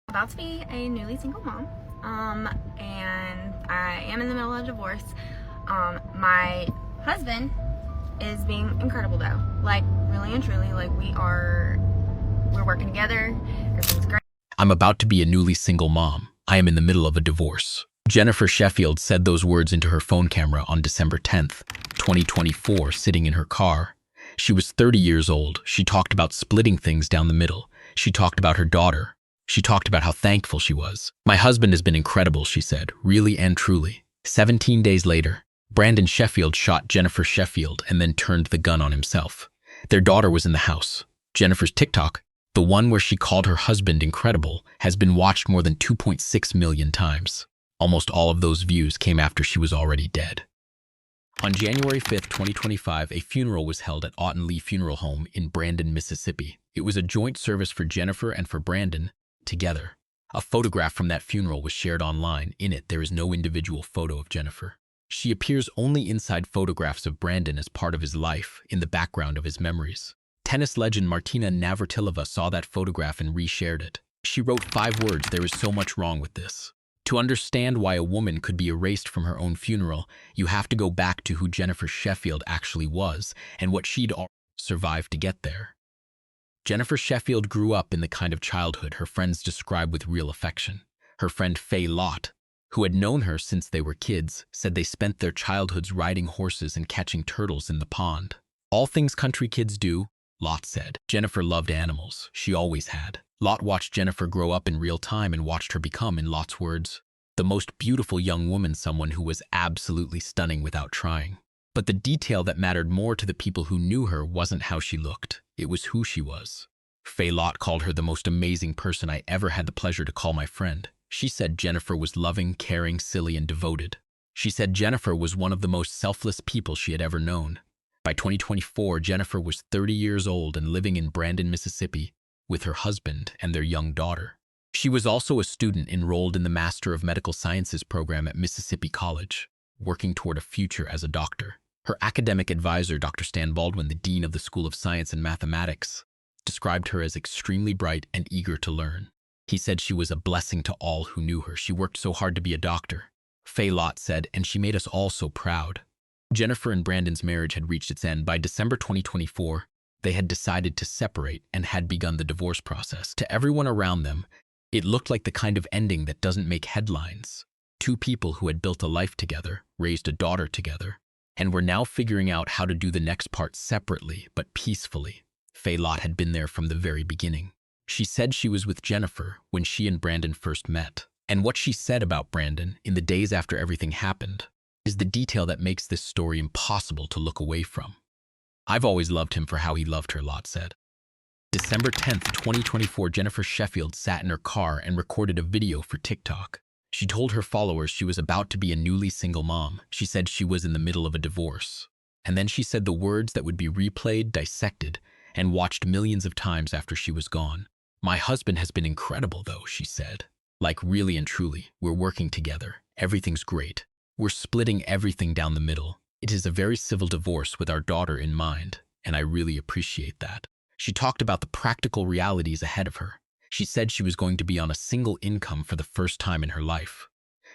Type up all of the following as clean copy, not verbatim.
About to be a newly single mom, and I am in the middle of a divorce. My husband is being incredible though, like really and truly, like we're working together, everything's great. I'm about to be a newly single mom. I am in the middle of a divorce. Jennifer Sheffield said those words into her phone camera on December 10th, 2024, sitting in her car. She was 30 years old. She talked about splitting things down the middle. She talked about her daughter. She talked about how thankful she was. My husband has been incredible, she said, really and truly. 17 days later, Brandon Sheffield shot Jennifer Sheffield and then turned the gun on himself. Their daughter was in the house. Jennifer's TikTok, the one where she called her husband incredible, has been watched more than 2.6 million times. Almost all of those views came after she was already dead. On January 5th, 2025, a funeral was held at Aughton-Lee Funeral Home in Brandon, Mississippi. It was a joint service for Jennifer and for Brandon together. A photograph from that funeral was shared online. In it, there is no individual photo of Jennifer. She appears only inside photographs of Brandon as part of his life, in the background of his memories. Tennis legend Martina Navratilova saw that photograph and reshared it. She wrote 5 words, "There is so much wrong with this." To understand why a woman could be erased from her own funeral, you have to go back to who Jennifer Sheffield actually was and what she'd survived to get there. Jennifer Sheffield grew up in the kind of childhood her friends describe with real affection. Her friend Faye Lott, who had known her since they were kids, said they spent their childhoods riding horses and catching turtles in the pond. "All things country kids do," Lott said. Jennifer loved animals. She always had. Lott watched Jennifer grow up in real time and watched her become, in Lott's words, the most beautiful young woman, someone who was absolutely stunning without trying. But the detail that mattered more to the people who knew her wasn't how she looked. It was who she was. Faye Lott called her the most amazing person I ever had the pleasure to call my friend. She said Jennifer was loving, caring, silly, and devoted. She said Jennifer was one of the most selfless people she had ever known. By 2024, Jennifer was 30 years old and living in Brandon, Mississippi, with her husband and their young daughter. She was also a student enrolled in the Master of Medical Sciences program at Mississippi College, working toward a future as a doctor. Her academic advisor, Dr. Stan Baldwin, the dean of the School of Science and Mathematics, described her as extremely bright and eager to learn. He said she was a blessing to all who knew her. She worked so hard to be a doctor. Faye Lott said, and she made us all so proud. Jennifer and Brandon's marriage had reached its end. By December 2024, they had decided to separate and had begun the divorce process. To everyone around them, it looked like the kind of ending that doesn't make headlines. 2 people who had built a life together, raised a daughter together, and were now figuring out how to do the next part separately but peacefully. Faye Lott had been there from the very beginning. She said she was with Jennifer when she and Brandon first met. And what she said about Brandon in the days after everything happened is the detail that makes this story impossible to look away from. "I've always loved him for how he loved her," Lott said. December 10th, 2024, Jennifer Sheffield sat in her car and recorded a video for TikTok. She told her followers she was about to be a newly single mom. She said she was in the middle of a divorce. And then she said the words that would be replayed, dissected, and watched millions of times after she was gone. "My husband has been incredible, though," she said. "Like, really and truly, we're working together. Everything's great. We're splitting everything down the middle. It is a very civil divorce with our daughter in mind, and I really appreciate that." She talked about the practical realities ahead of her. She said she was going to be on a single income for the first time in her life.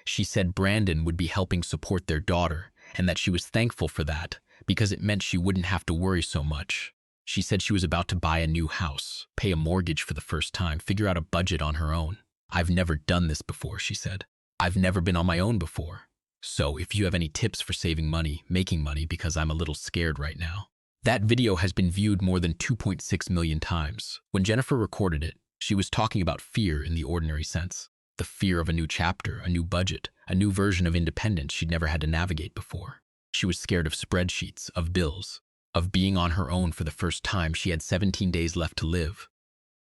She said Brandon would be helping support their daughter, and that she was thankful for that because it meant she wouldn't have to worry so much. She said she was about to buy a new house, pay a mortgage for the first time, figure out a budget on her own. "I've never done this before," she said. "I've never been on my own before. So if you have any tips for saving money, making money, because I'm a little scared right now." That video has been viewed more than 2.6 million times. When Jennifer recorded it, she was talking about fear in the ordinary sense. The fear of a new chapter, a new budget, a new version of independence she'd never had to navigate before. She was scared of spreadsheets, of bills, of being on her own for the first time. She had 17 days left to live.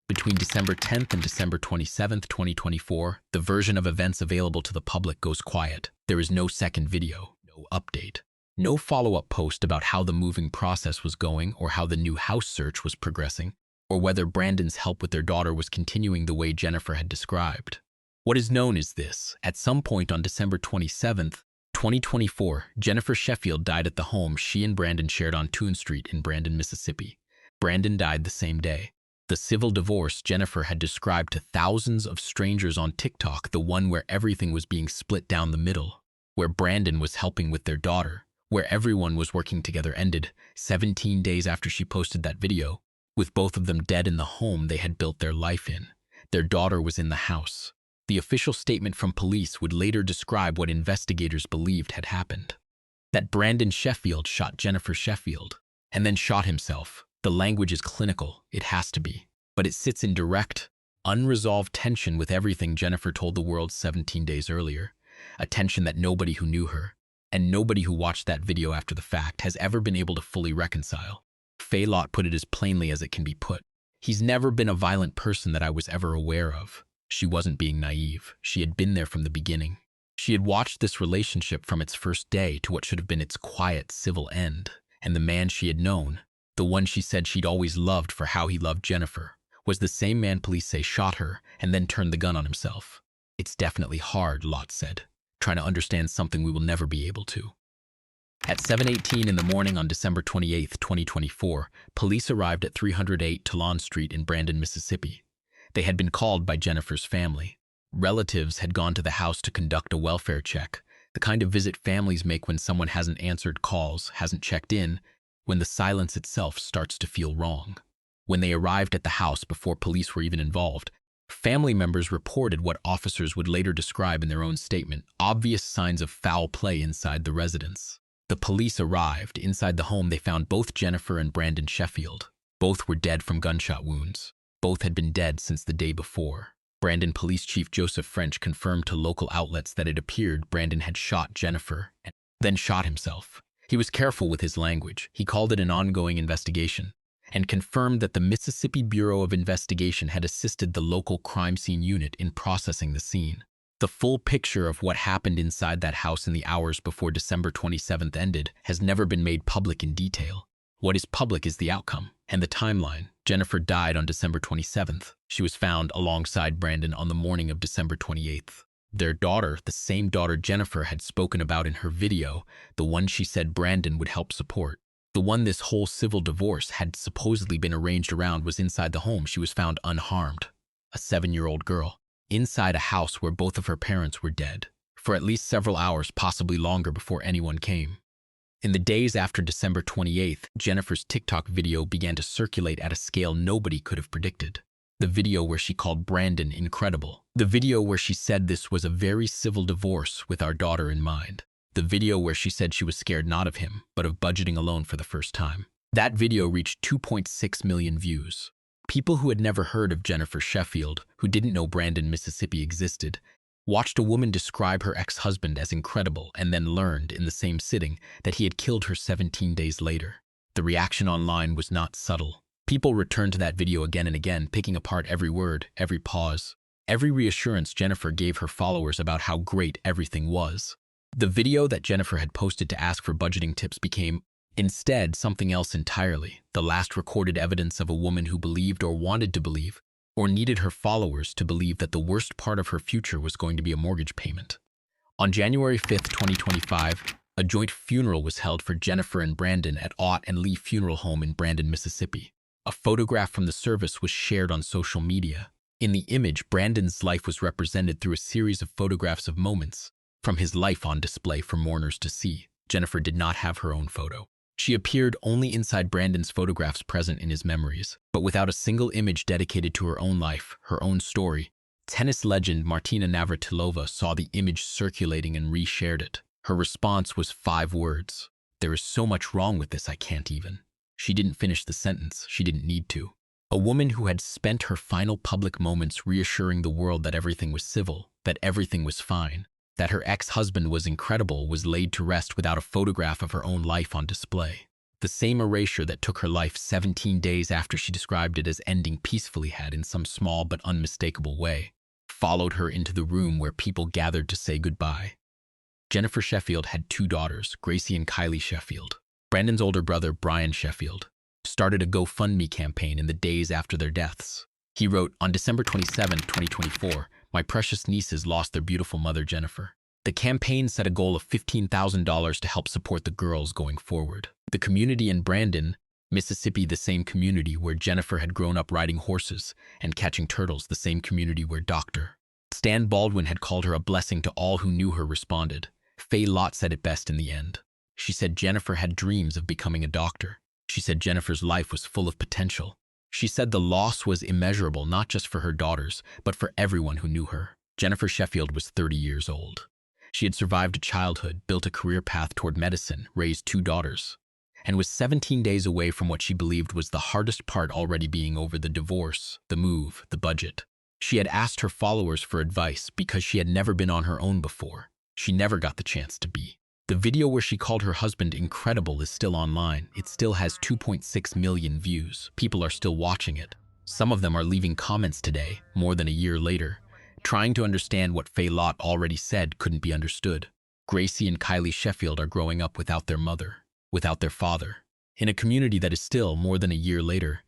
Between December 10th and December 27th, 2024, the version of events available to the public goes quiet. There is no second video, no update. No follow-up post about how the moving process was going or how the new house search was progressing, or whether Brandon's help with their daughter was continuing the way Jennifer had described. What is known is this: at some point on December 27th, 2024, Jennifer Sheffield died at the home she and Brandon shared on Toon Street in Brandon, Mississippi. Brandon died the same day. The civil divorce Jennifer had described to thousands of strangers on TikTok, the one where everything was being split down the middle, where Brandon was helping with their daughter, where everyone was working together, ended 17 days after she posted that video, with both of them dead in the home they had built their life in. Their daughter was in the house. The official statement from police would later describe what investigators believed had happened. That Brandon Sheffield shot Jennifer Sheffield and then shot himself. The language is clinical, it has to be, but it sits in direct, unresolved tension with everything Jennifer told the world 17 days earlier, a tension that nobody who knew her, and nobody who watched that video after the fact, has ever been able to fully reconcile. Faylott put it as plainly as it can be put. He's never been a violent person that I was ever aware of. She wasn't being naive. She had been there from the beginning. She had watched this relationship from its first day to what should have been its quiet, civil end. And the man she had known, the one she said she'd always loved for how he loved Jennifer, was the same man police say shot her and then turned the gun on himself. It's definitely hard, Lott said, trying to understand something we will never be able to. At 7:18 in the morning on December 28, 2024, police arrived at 308 Talon Street in Brandon, Mississippi. They had been called by Jennifer's family. Relatives had gone to the house to conduct a welfare check, the kind of visit families make when someone hasn't answered calls, hasn't checked in, when the silence itself starts to feel wrong. When they arrived at the house before police were even involved, family members reported what officers would later describe in their own statement, obvious signs of foul play inside the residence. The police arrived. Inside the home, they found both Jennifer and Brandon Sheffield. Both were dead from gunshot wounds. Both had been dead since the day before. Brandon Police Chief Joseph French confirmed to local outlets that it appeared Brandon had shot Jennifer and then shot himself. He was careful with his language. He called it an ongoing investigation and confirmed that the Mississippi Bureau of Investigation had assisted the local crime scene unit in processing the scene. The full picture of what happened inside that house in the hours before December 27th ended has never been made public in detail. What is public is the outcome and the timeline. Jennifer died on December 27th. She was found alongside Brandon on the morning of December 28th. Their daughter, the same daughter Jennifer had spoken about in her video, the one she said Brandon would help support, the one this whole civil divorce had supposedly been arranged around, was inside the home. She was found unharmed. A 7-year-old girl. Inside a house where both of her parents were dead, for at least several hours, possibly longer, before anyone came. In the days after December 28th, Jennifer's TikTok video began to circulate at a scale nobody could have predicted. The video where she called Brandon incredible. The video where she said this was a very civil divorce with our daughter in mind. The video where she said she was scared not of him, but of budgeting alone for the first time. That video reached 2.6 million views. People who had never heard of Jennifer Sheffield, who didn't know Brandon, Mississippi existed, watched a woman describe her ex-husband as incredible and then learned in the same sitting that he had killed her 17 days later. The reaction online was not subtle. People returned to that video again and again, picking apart every word, every pause, every reassurance Jennifer gave her followers about how great everything was. The video that Jennifer had posted to ask for budgeting tips became instead something else entirely, the last recorded evidence of a woman who believed or wanted to believe or needed her followers to believe that the worst part of her future was going to be a mortgage payment. On January 5th, 2025, a joint funeral was held for Jennifer and Brandon at Ott and Lee Funeral Home in Brandon, Mississippi. A photograph from the service was shared on social media. In the image, Brandon's life was represented through a series of photographs of moments from his life on display for mourners to see. Jennifer did not have her own photo. She appeared only inside Brandon's photographs present in his memories, but without a single image dedicated to her own life, her own story. Tennis legend Martina Navratilova saw the image circulating and reshared it. Her response was 5 words. "There is so much wrong with this, I can't even." She didn't finish the sentence. She didn't need to. A woman who had spent her final public moments reassuring the world that everything was civil, that everything was fine, that her ex-husband was incredible, was laid to rest without a photograph of her own life on display. The same erasure that took her life 17 days after she described it as ending peacefully had, in some small but unmistakable way, followed her into the room where people gathered to say goodbye. Jennifer Sheffield had 2 daughters, Gracie and Kylie Sheffield. Brandon's older brother, Brian Sheffield, started a GoFundMe campaign in the days after their deaths. He wrote, "On December 27, 2024, my precious nieces lost their beautiful mother, Jennifer." The campaign set a goal of $15,000 to help support the girls going forward. The community in Brandon Mississippi, the same community where Jennifer had grown up riding horses and catching turtles, the same community where Dr. Stan Baldwin had called her a blessing to all who knew her, responded. Faye Lott said it best in the end. She said Jennifer had dreams of becoming a doctor. She said Jennifer's life was full of potential. She said the loss was immeasurable, not just for her daughters, but for everyone who knew her. Jennifer Sheffield was 30 years old. She had survived a childhood, built a career path toward medicine, raised 2 daughters, and was 17 days away from what she believed was the hardest part, already being over: the divorce, the move, the budget. She had asked her followers for advice because she had never been on her own before. She never got the chance to be. The video where she called her husband incredible is still online. It still has 2.6 million views. People are still watching it. Some of them are leaving comments today, more than a year later, trying to understand what Faye Lott already said couldn't be understood. Gracie and Kylie Sheffield are growing up without their mother, without their father, in a community that is still, more than a year later,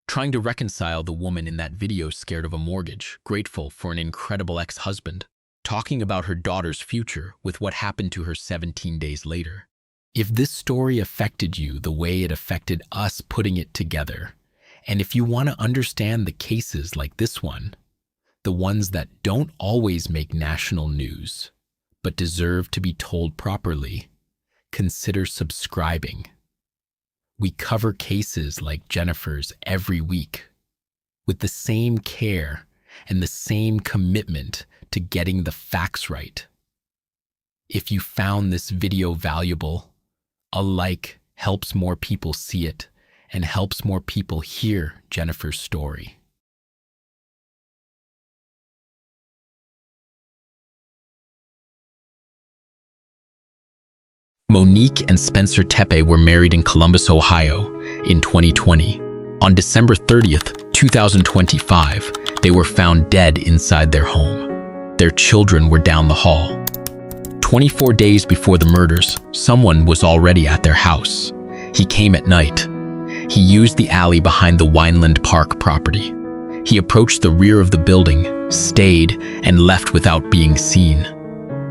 trying to reconcile the woman in that video scared of a mortgage, grateful for an incredible ex-husband, talking about her daughter's future with what happened to her 17 days later. If this story affected you the way it affected us putting it together, and if you want to understand the cases like this one, the ones that don't always make national news, but deserve to be told properly, consider subscribing. We cover cases like Jennifer's every week, with the same care and the same commitment to getting the facts right. If you found this video valuable, a like helps more people see it and helps more people hear Jennifer's story. Monique and Spencer Tepe were married in Columbus, Ohio, in 2020. On December 30th, 2025, they were found dead inside their home. Their children were down the hall. 24 days before the murders, someone was already at their house. He came at night. He used the alley behind the Wineland Park property. He approached the rear of the building, stayed, and left without being seen.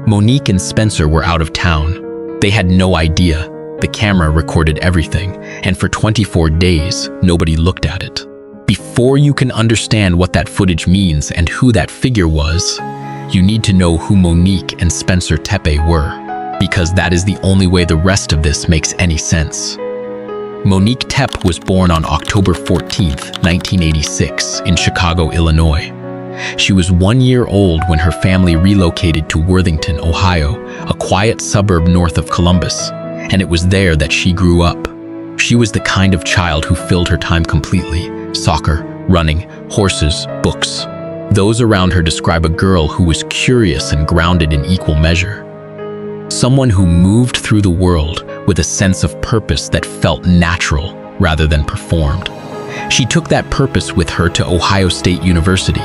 Monique and Spencer were out of town. They had no idea. The camera recorded everything, and for 24 days, nobody looked at it. Before you can understand what that footage means and who that figure was, you need to know who Monique and Spencer Tepe were, because that is the only way the rest of this makes any sense. Monique Tepe was born on October 14, 1986, in Chicago, Illinois. She was 1 year old when her family relocated to Worthington, Ohio, a quiet suburb north of Columbus, and it was there that she grew up. She was the kind of child who filled her time completely: soccer, running, horses, books. Those around her describe a girl who was curious and grounded in equal measure. Someone who moved through the world with a sense of purpose that felt natural rather than performed. She took that purpose with her to Ohio State University,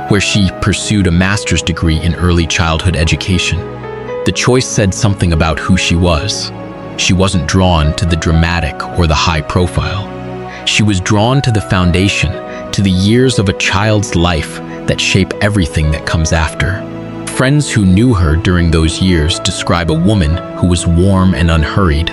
where she pursued a master's degree in early childhood education. The choice said something about who she was. She wasn't drawn to the dramatic or the high profile. She was drawn to the foundation, to the years of a child's life that shape everything that comes after. Friends who knew her during those years describe a woman who was warm and unhurried,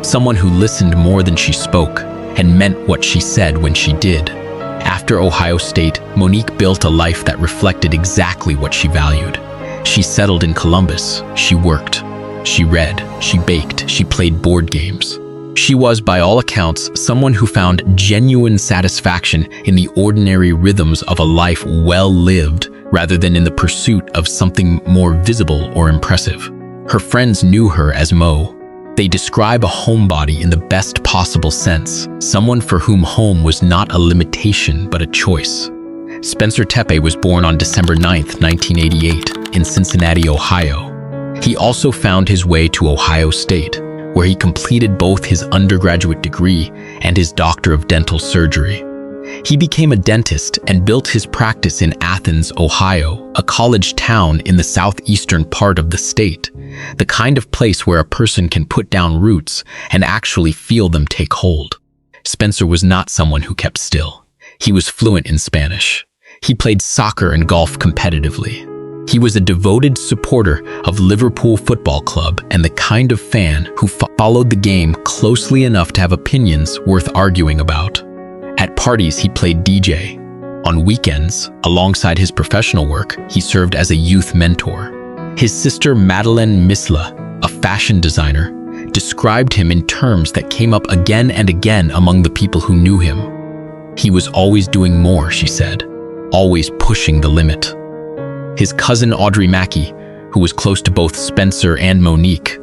someone who listened more than she spoke and meant what she said when she did. After Ohio State, Monique built a life that reflected exactly what she valued. She settled in Columbus. She worked. She read. She baked. She played board games. She was, by all accounts, someone who found genuine satisfaction in the ordinary rhythms of a life well lived, rather than in the pursuit of something more visible or impressive. Her friends knew her as Mo. They describe a homebody in the best possible sense, someone for whom home was not a limitation but a choice. Spencer Tepe was born on December 9, 1988, in Cincinnati, Ohio. He also found his way to Ohio State, where he completed both his undergraduate degree and his Doctor of Dental Surgery. He became a dentist and built his practice in Athens, Ohio, a college town in the southeastern part of the state, the kind of place where a person can put down roots and actually feel them take hold. Spencer was not someone who kept still. He was fluent in Spanish. He played soccer and golf competitively. He was a devoted supporter of Liverpool Football Club and the kind of fan who followed the game closely enough to have opinions worth arguing about. At parties, he played DJ. On weekends, alongside his professional work, he served as a youth mentor. His sister Madeleine Misla, a fashion designer, described him in terms that came up again and again among the people who knew him. He was always doing more, she said, always pushing the limit. His cousin Audrey Mackey, who was close to both Spencer and Monique,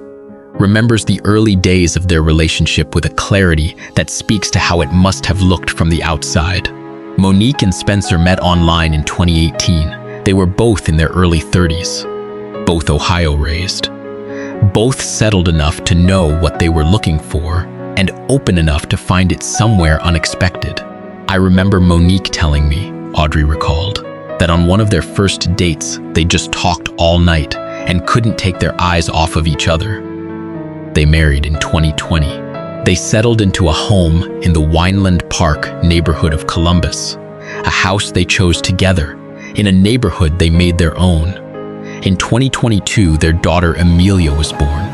remembers the early days of their relationship with a clarity that speaks to how it must have looked from the outside. Monique and Spencer met online in 2018. They were both in their early 30s, both Ohio-raised. Both settled enough to know what they were looking for and open enough to find it somewhere unexpected. I remember Monique telling me, Audrey recalled, that on one of their first dates, they just talked all night and couldn't take their eyes off of each other. They married in 2020. They settled into a home in the Wineland Park neighborhood of Columbus, a house they chose together, in a neighborhood they made their own. In 2022, their daughter Amelia was born.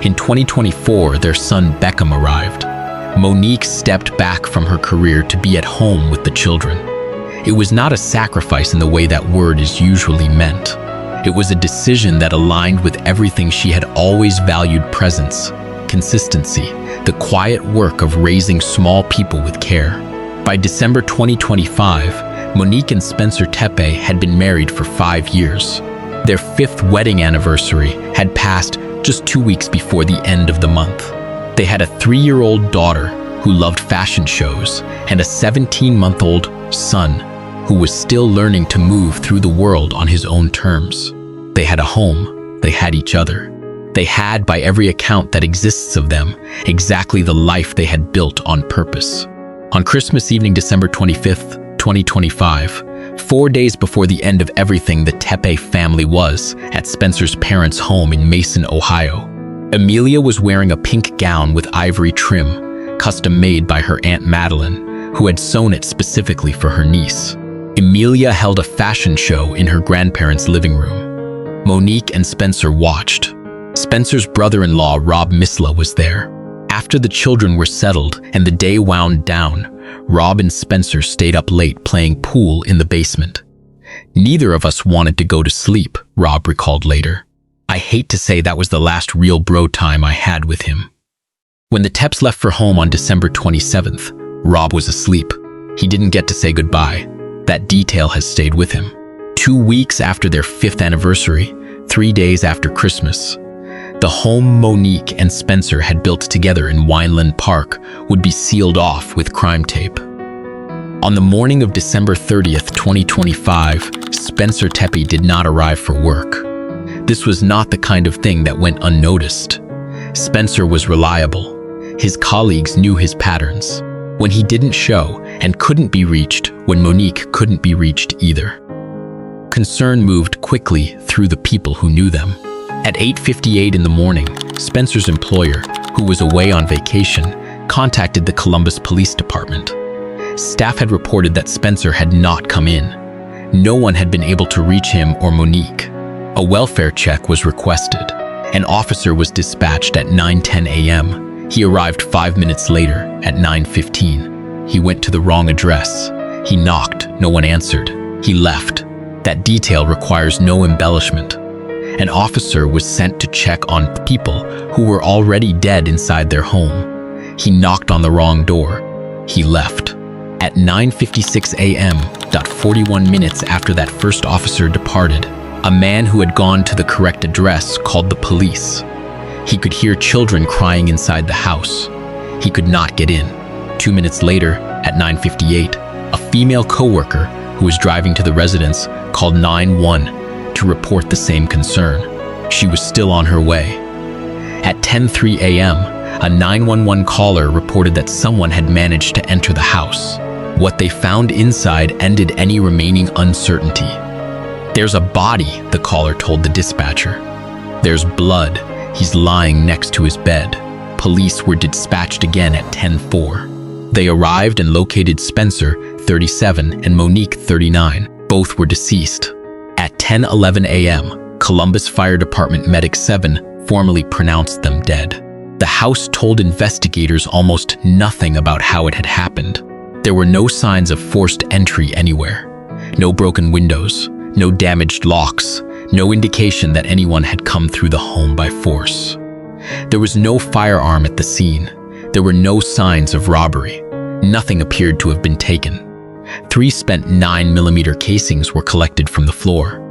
In 2024, their son Beckham arrived. Monique stepped back from her career to be at home with the children. It was not a sacrifice in the way that word is usually meant. It was a decision that aligned with everything she had always valued: presence, consistency, the quiet work of raising small people with care. By December 2025, Monique and Spencer Tepe had been married for 5 years. Their 5th wedding anniversary had passed just 2 weeks before the end of the month. They had a 3-year-old daughter who loved fashion shows and a 17-month-old son who was still learning to move through the world on his own terms. They had a home. They had each other. They had, by every account that exists of them, exactly the life they had built on purpose. On Christmas evening, December 25th, 2025, 4 days before the end of everything, the Tepe family was at Spencer's parents' home in Mason, Ohio. Amelia was wearing a pink gown with ivory trim, custom made by her Aunt Madeleine, who had sewn it specifically for her niece. Amelia held a fashion show in her grandparents' living room. Monique and Spencer watched. Spencer's brother-in-law, Rob Misla, was there. After the children were settled and the day wound down, Rob and Spencer stayed up late playing pool in the basement. Neither of us wanted to go to sleep, Rob recalled later. I hate to say that was the last real bro time I had with him. When the Tepes left for home on December 27th, Rob was asleep. He didn't get to say goodbye. That detail has stayed with him. 2 weeks after their 5th anniversary, 3 days after Christmas, the home Monique and Spencer had built together in Wineland Park would be sealed off with crime tape. On the morning of December 30th, 2025, Spencer Tepe did not arrive for work. This was not the kind of thing that went unnoticed. Spencer was reliable. His colleagues knew his patterns. When he didn't show and couldn't be reached, when Monique couldn't be reached either. Concern moved quickly through the people who knew them. At 8:58 in the morning, Spencer's employer, who was away on vacation, contacted the Columbus Police Department. Staff had reported that Spencer had not come in. No one had been able to reach him or Monique. A welfare check was requested. An officer was dispatched at 9:10 a.m. He arrived 5 minutes later at 9:15. He went to the wrong address. He knocked, no one answered. He left. That detail requires no embellishment. An officer was sent to check on people who were already dead inside their home. He knocked on the wrong door. He left. At 9:56 a.m., 41 minutes after that first officer departed, a man who had gone to the correct address called the police. He could hear children crying inside the house. He could not get in. 2 minutes later, at 9:58, a female coworker who was driving to the residence called 911 to report the same concern. She was still on her way. At 10:03 a.m., a 911 caller reported that someone had managed to enter the house. What they found inside ended any remaining uncertainty. "There's a body," the caller told the dispatcher. "There's blood. He's lying next to his bed." Police were dispatched again at 10:04. They arrived and located Spencer, 37, and Monique, 39. Both were deceased. At 10:11 a.m., Columbus Fire Department Medic 7 formally pronounced them dead. The house told investigators almost nothing about how it had happened. There were no signs of forced entry anywhere. No broken windows, no damaged locks, no indication that anyone had come through the home by force. There was no firearm at the scene. There were no signs of robbery. Nothing appeared to have been taken. 3 spent 9mm casings were collected from the floor.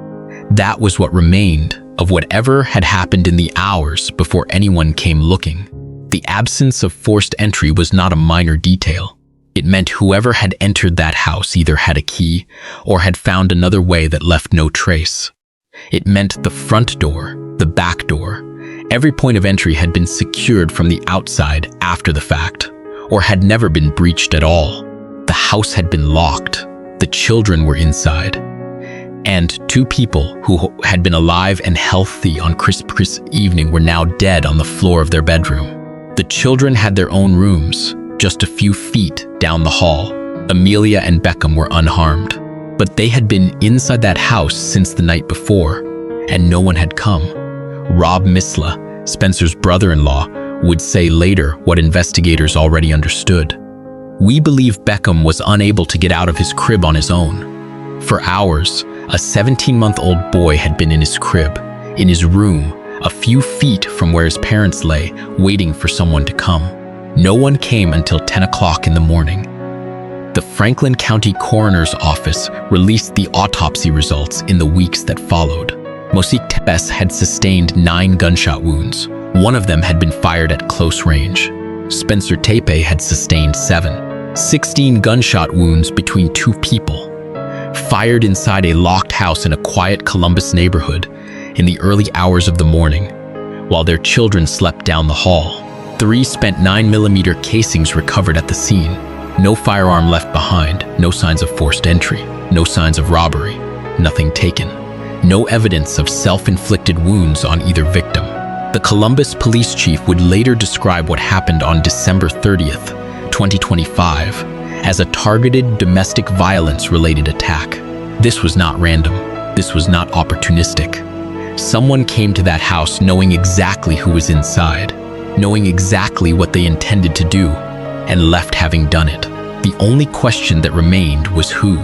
That was what remained of whatever had happened in the hours before anyone came looking. The absence of forced entry was not a minor detail. It meant whoever had entered that house either had a key or had found another way that left no trace. It meant the front door, the back door, every point of entry had been secured from the outside after the fact, or had never been breached at all. The house had been locked. The children were inside. And 2 people who had been alive and healthy on Christmas evening were now dead on the floor of their bedroom. The children had their own rooms, just a few feet down the hall. Amelia and Beckham were unharmed. But they had been inside that house since the night before, and no one had come. Rob Misla, Spencer's brother-in-law, would say later what investigators already understood. We believe Beckham was unable to get out of his crib on his own. For hours, a 17-month-old boy had been in his crib, in his room, a few feet from where his parents lay, waiting for someone to come. No one came until 10 o'clock in the morning. The Franklin County Coroner's Office released the autopsy results in the weeks that followed. Monique Tepe had sustained 9 gunshot wounds. 1 of them had been fired at close range. Spencer Tepe had sustained 7. 16 gunshot wounds between 2 people, fired inside a locked house in a quiet Columbus neighborhood in the early hours of the morning, while their children slept down the hall. 3 spent 9mm casings recovered at the scene. No firearm left behind, no signs of forced entry, no signs of robbery, nothing taken. No evidence of self-inflicted wounds on either victim. The Columbus police chief would later describe what happened on December 30th, 2025, as a targeted domestic violence-related attack. This was not random. This was not opportunistic. Someone came to that house knowing exactly who was inside, knowing exactly what they intended to do, and left having done it. The only question that remained was who.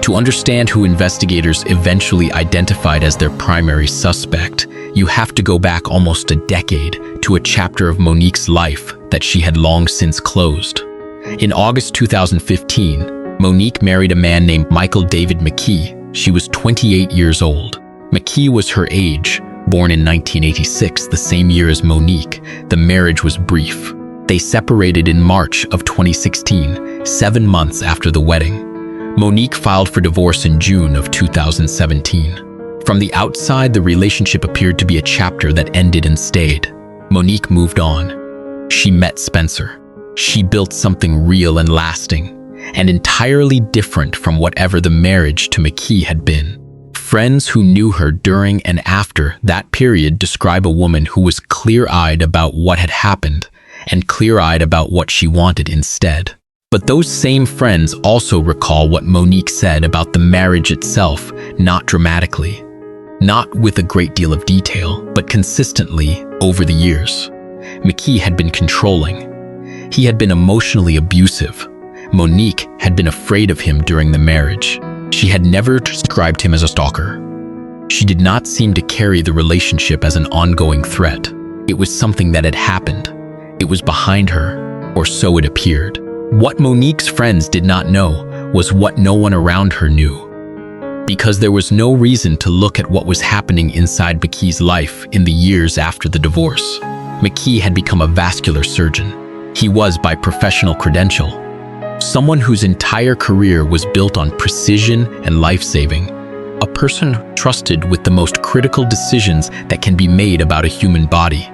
To understand who investigators eventually identified as their primary suspect, you have to go back almost a decade to a chapter of Monique's life that she had long since closed. In August 2015, Monique married a man named Michael David McKee. She was 28 years old. McKee was her age, born in 1986, the same year as Monique. The marriage was brief. They separated in March of 2016, 7 months after the wedding. Monique filed for divorce in June of 2017. From the outside, the relationship appeared to be a chapter that ended and stayed. Monique moved on. She met Spencer. She built something real and lasting, and entirely different from whatever the marriage to McKee had been. Friends who knew her during and after that period describe a woman who was clear-eyed about what had happened and clear-eyed about what she wanted instead. But those same friends also recall what Monique said about the marriage itself, not dramatically, not with a great deal of detail, but consistently over the years. McKee had been controlling. He had been emotionally abusive. Monique had been afraid of him during the marriage. She had never described him as a stalker. She did not seem to carry the relationship as an ongoing threat. It was something that had happened. It was behind her, or so it appeared. What Monique's friends did not know was what no one around her knew, because there was no reason to look at what was happening inside McKee's life in the years after the divorce. McKee had become a vascular surgeon. He was, by professional credential, someone whose entire career was built on precision and life-saving, a person trusted with the most critical decisions that can be made about a human body.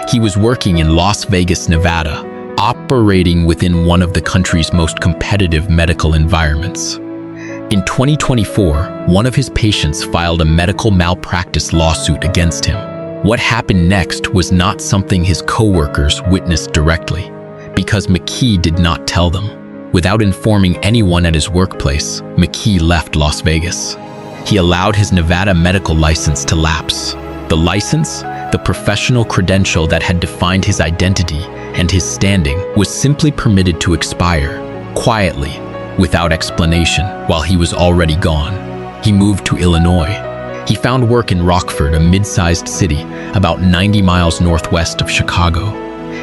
He was working in Las Vegas, Nevada, operating within one of the country's most competitive medical environments. In 2024, one of his patients filed a medical malpractice lawsuit against him. What happened next was not something his co-workers witnessed directly, because McKee did not tell them. Without informing anyone at his workplace, McKee left Las Vegas. he allowed his Nevada medical license to lapse. The license, the professional credential that had defined his identity and his standing, was simply permitted to expire, quietly, without explanation, while he was already gone. He moved to Illinois. He found work in Rockford, a mid-sized city about 90 miles northwest of Chicago.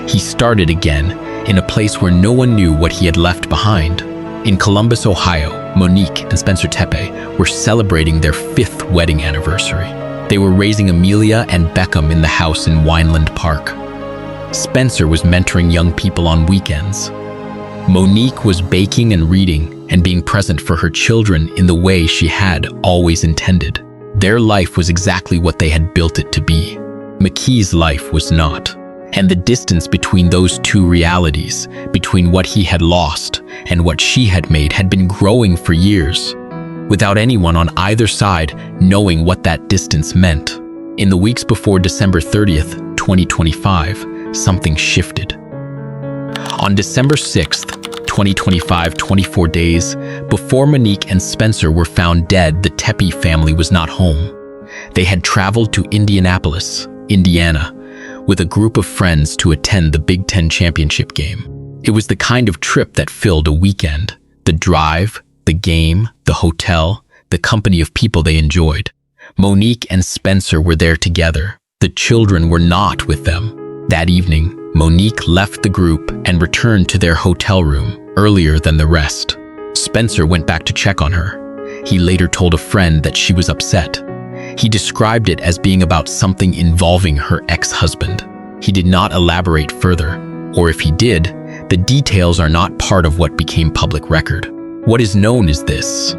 He started again in a place where no one knew what he had left behind. In Columbus, Ohio, Monique and Spencer Tepe were celebrating their 5th wedding anniversary. They were raising Amelia and Beckham in the house in Wineland Park. Spencer was mentoring young people on weekends. Monique was baking and reading and being present for her children in the way she had always intended. Their life was exactly what they had built it to be. McKee's life was not. And the distance between those two realities, between what he had lost and what she had made, had been growing for years, without anyone on either side knowing what that distance meant. In the weeks before December 30th, 2025, something shifted. On December 6th, 2025, 24 days before Monique and Spencer were found dead, the Tepe family was not home. They had traveled to Indianapolis, Indiana, with a group of friends to attend the Big Ten championship game. It was the kind of trip that filled a weekend. The drive, the game, the hotel, the company of people they enjoyed. Monique and Spencer were there together. The children were not with them. That evening, Monique left the group and returned to their hotel room earlier than the rest. Spencer went back to check on her. He later told a friend that she was upset. He described it as being about something involving her ex-husband. He did not elaborate further, or if he did, the details are not part of what became public record. What is known is this.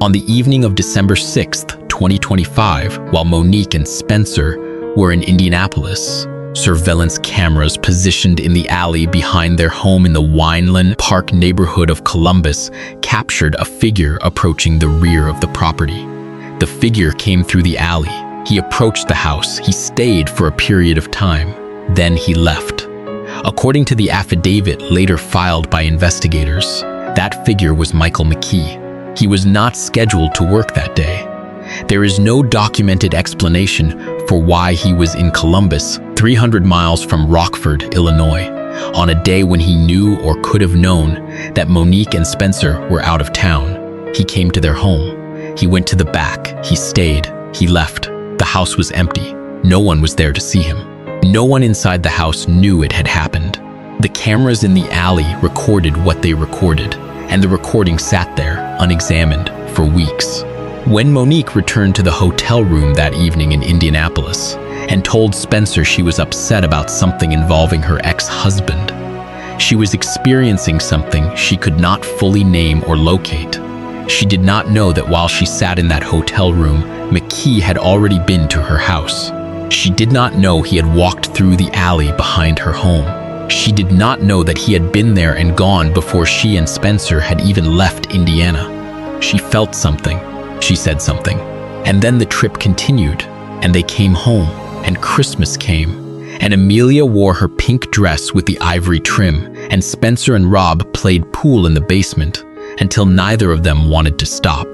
On the evening of December 6th, 2025, while Monique and Spencer were in Indianapolis, surveillance cameras positioned in the alley behind their home in the Wineland Park neighborhood of Columbus captured a figure approaching the rear of the property. The figure came through the alley. He approached the house. He stayed for a period of time. Then he left. According to the affidavit later filed by investigators, that figure was Michael McKee. He was not scheduled to work that day. There is no documented explanation for why he was in Columbus, 300 miles from Rockford, Illinois, on a day when he knew or could have known that Monique and Spencer were out of town. He came to their home. He went to the back. He stayed. He left. The house was empty. No one was there to see him. No one inside the house knew it had happened. The cameras in the alley recorded what they recorded, and the recording sat there, unexamined, for weeks. When Monique returned to the hotel room that evening in Indianapolis and told Spencer she was upset about something involving her ex-husband, she was experiencing something she could not fully name or locate. She did not know that while she sat in that hotel room, McKee had already been to her house. She did not know he had walked through the alley behind her home. She did not know that he had been there and gone before she and Spencer had even left Indiana. She felt something. She said something. And then the trip continued, and they came home, and Christmas came, and Amelia wore her pink dress with the ivory trim, and Spencer and Rob played pool in the basement until neither of them wanted to stop.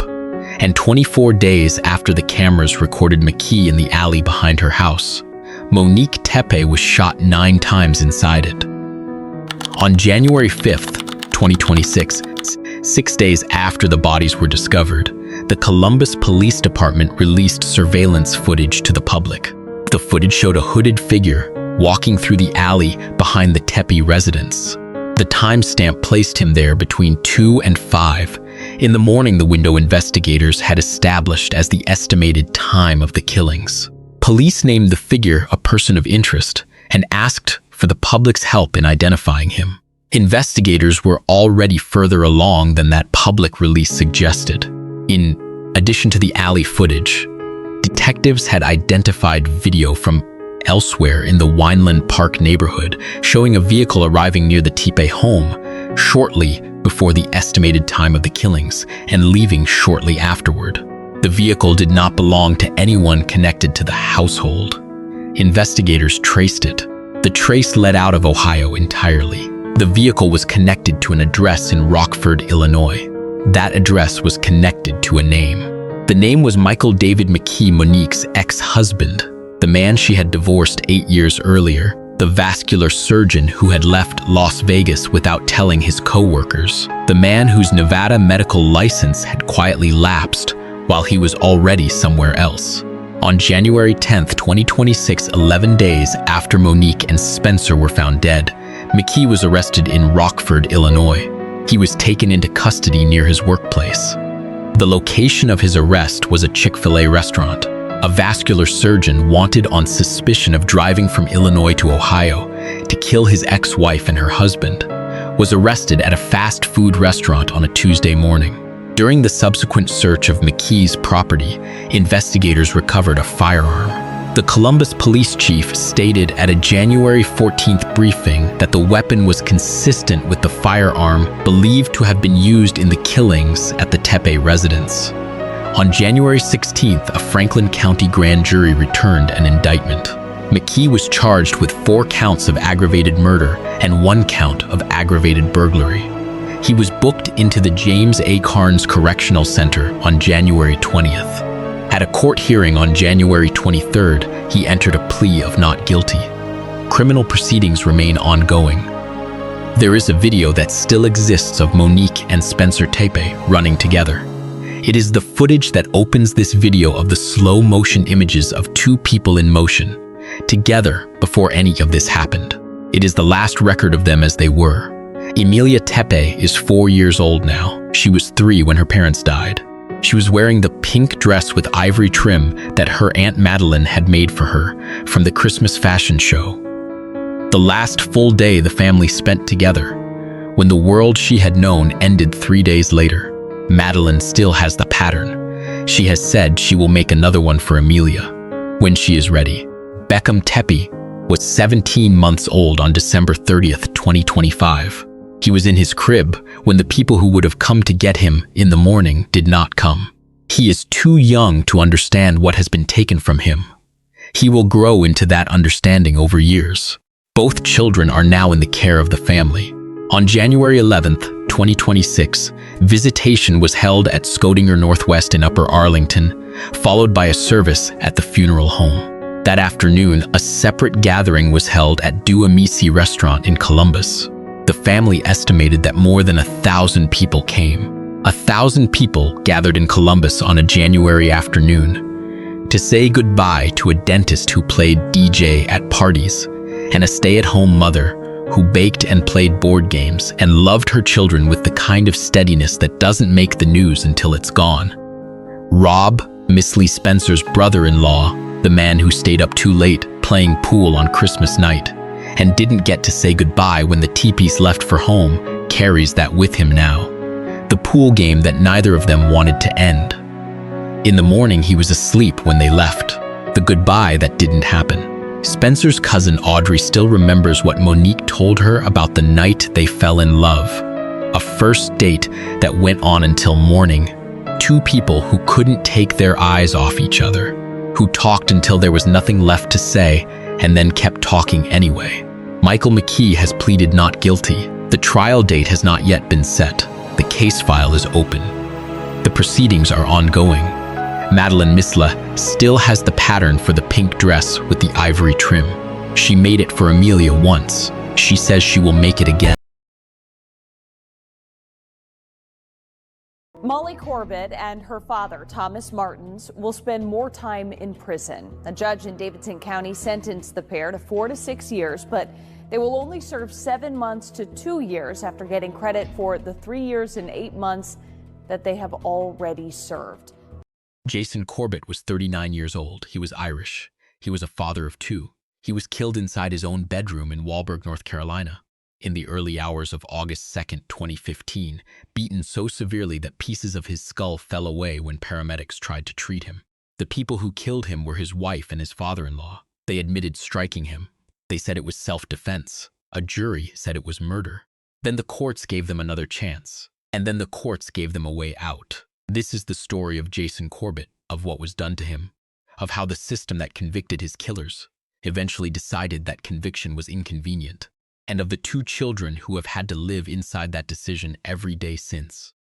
And 24 days after the cameras recorded McKee in the alley behind her house, Monique Tepe was shot 9 times inside it. On January 5th, 2026, 6 days after the bodies were discovered, the Columbus Police Department released surveillance footage to the public. The footage showed a hooded figure walking through the alley behind the Tepe residence. The timestamp placed him there between 2 and 5 in the morning, the window investigators had established as the estimated time of the killings. Police named the figure a person of interest and asked for the public's help in identifying him. Investigators were already further along than that public release suggested. In addition to the alley footage, detectives had identified video from elsewhere in the Wineland Park neighborhood showing a vehicle arriving near the Tepe home shortly before the estimated time of the killings and leaving shortly afterward. The vehicle did not belong to anyone connected to the household. Investigators traced it. The trace led out of Ohio entirely. The vehicle was connected to an address in Rockford, Illinois. That address was connected to a name. The name was Michael David McKee, Monique's ex-husband, the man she had divorced 8 years earlier, the vascular surgeon who had left Las Vegas without telling his co-workers, the man whose Nevada medical license had quietly lapsed while he was already somewhere else. On January 10, 2026, 11 days after Monique and Spencer were found dead, McKee was arrested in Rockford, Illinois. He was taken into custody near his workplace. The location of his arrest was a Chick-fil-A restaurant. A vascular surgeon wanted on suspicion of driving from Illinois to Ohio to kill his ex-wife and her husband was arrested at a fast food restaurant on a Tuesday morning. During the subsequent search of McKee's property, investigators recovered a firearm. The Columbus police chief stated at a January 14th briefing that the weapon was consistent with the firearm believed to have been used in the killings at the Tepe residence. On January 16th, a Franklin County grand jury returned an indictment. McKee was charged with 4 counts of aggravated murder and 1 count of aggravated burglary. He was booked into the James A. Carnes Correctional Center on January 20th. At a court hearing on January 23rd, he entered a plea of not guilty. Criminal proceedings remain ongoing. There is a video that still exists of Monique and Spencer Tepe running together. It is the footage that opens this video of the slow-motion images of 2 people in motion, together before any of this happened. It is the last record of them as they were. Emilia Tepe is 4 years old now. She was 3 when her parents died. She was wearing the pink dress with ivory trim that her Aunt Madeline had made for her from the Christmas fashion show. The last full day the family spent together, when the world she had known ended 3 days later. Madeline still has the pattern. She has said she will make another one for Emilia when she is ready. Beckham Tepe was 17 months old on December 30th, 2025. He was in his crib when the people who would have come to get him in the morning did not come. He is too young to understand what has been taken from him. He will grow into that understanding over years. Both children are now in the care of the family. On January 11th, 2026, visitation was held at Scodinger Northwest in Upper Arlington, followed by a service at the funeral home. That afternoon, a separate gathering was held at Do Amici restaurant in Columbus. The family estimated that more than 1,000 people came. 1,000 people gathered in Columbus on a January afternoon to say goodbye to a dentist who played DJ at parties and a stay-at-home mother who baked and played board games and loved her children with the kind of steadiness that doesn't make the news until it's gone. Rob, Miss Lee Spencer's brother-in-law, the man who stayed up too late playing pool on Christmas night and didn't get to say goodbye when the Tepes left for home, carries that with him now. The pool game that neither of them wanted to end. In the morning, he was asleep when they left. The goodbye that didn't happen. Spencer's cousin Audrey still remembers what Monique told her about the night they fell in love. A first date that went on until morning. 2 people who couldn't take their eyes off each other, who talked until there was nothing left to say and then kept talking anyway. Michael McKee has pleaded not guilty. The trial date has not yet been set. The case file is open. The proceedings are ongoing. Madeline Misla still has the pattern for the pink dress with the ivory trim. She made it for Emilia once. She says she will make it again. Molly Corbett and her father, Thomas Martins, will spend more time in prison. A judge in Davidson County sentenced the pair to 4 to 6 years, but they will only serve 7 months to 2 years after getting credit for the 3 years and 8 months that they have already served. Jason Corbett was 39 years old. He was Irish. He was a father of 2. He was killed inside his own bedroom in Walburg, North Carolina, in the early hours of August 2nd, 2015, beaten so severely that pieces of his skull fell away when paramedics tried to treat him. The people who killed him were his wife and his father-in-law. They admitted striking him. They said it was self-defense. A jury said it was murder. Then the courts gave them another chance. And then the courts gave them a way out. This is the story of Jason Corbett, of what was done to him, of how the system that convicted his killers eventually decided that conviction was inconvenient, and of the 2 children who have had to live inside that decision every day since.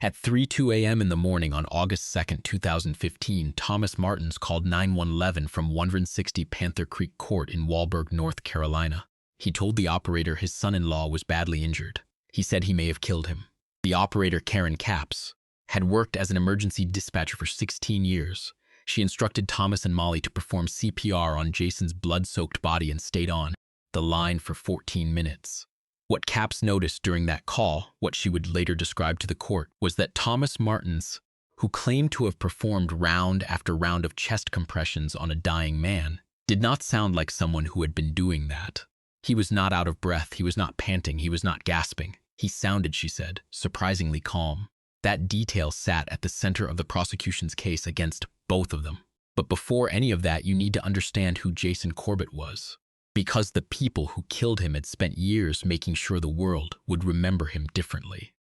At 3:02 a.m. in the morning on August 2, 2015, Thomas Martins called 911 from 160 Panther Creek Court in Walburg, North Carolina. He told the operator his son-in-law was badly injured. He said he may have killed him. The operator, Karen Capps, had worked as an emergency dispatcher for 16 years. She instructed Thomas and Molly to perform CPR on Jason's blood-soaked body and stayed on the line for 14 minutes. What Capps noticed during that call, what she would later describe to the court, was that Thomas Martins, who claimed to have performed round after round of chest compressions on a dying man, did not sound like someone who had been doing that. He was not out of breath, he was not panting, he was not gasping. He sounded, she said, surprisingly calm. That detail sat at the center of the prosecution's case against both of them. But before any of that, you need to understand who Jason Corbett was. Because the people who killed him had spent years making sure the world would remember him differently.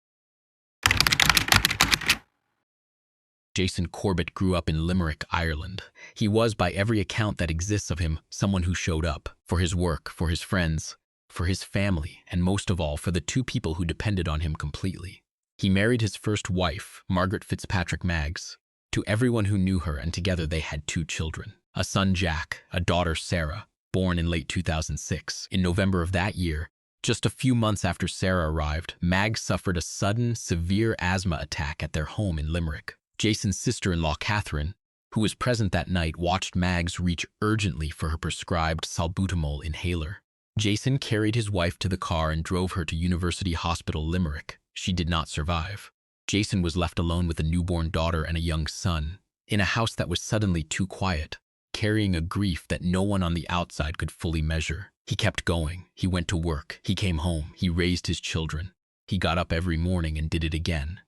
Jason Corbett grew up in Limerick, Ireland. He was, by every account that exists of him, someone who showed up for his work, for his friends, for his family, and most of all, for the two people who depended on him completely. He married his first wife, Margaret Fitzpatrick Maggs, to everyone who knew her, and together they had 2 children, a son Jack, a daughter Sarah, born in late 2006. In November of that year, just a few months after Sarah arrived, Maggs suffered a sudden, severe asthma attack at their home in Limerick. Jason's sister-in-law, Catherine, who was present that night, watched Maggs reach urgently for her prescribed salbutamol inhaler. Jason carried his wife to the car and drove her to University Hospital Limerick. She did not survive. Jason was left alone with a newborn daughter and a young son, in a house that was suddenly too quiet, carrying a grief that no one on the outside could fully measure. He kept going. He went to work. He came home. He raised his children. He got up every morning and did it again.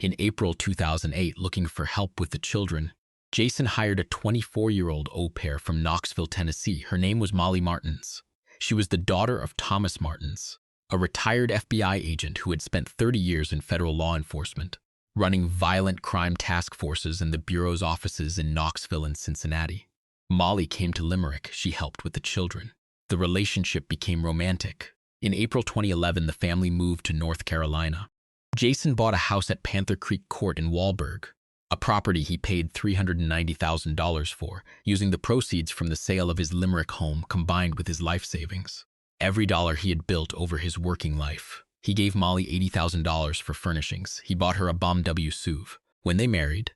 In April 2008, looking for help with the children, Jason hired a 24-year-old au pair from Knoxville, Tennessee. Her name was Molly Martins. She was the daughter of Thomas Martins, a retired FBI agent who had spent 30 years in federal law enforcement, running violent crime task forces in the Bureau's offices in Knoxville and Cincinnati. Molly came to Limerick. She helped with the children. The relationship became romantic. In April 2011, the family moved to North Carolina. Jason bought a house at Panther Creek Court in Walburg, a property he paid $390,000 for, using the proceeds from the sale of his Limerick home combined with his life savings. Every dollar he had built over his working life. He gave Molly $80,000 for furnishings. He bought her a BMW SUV. When they married,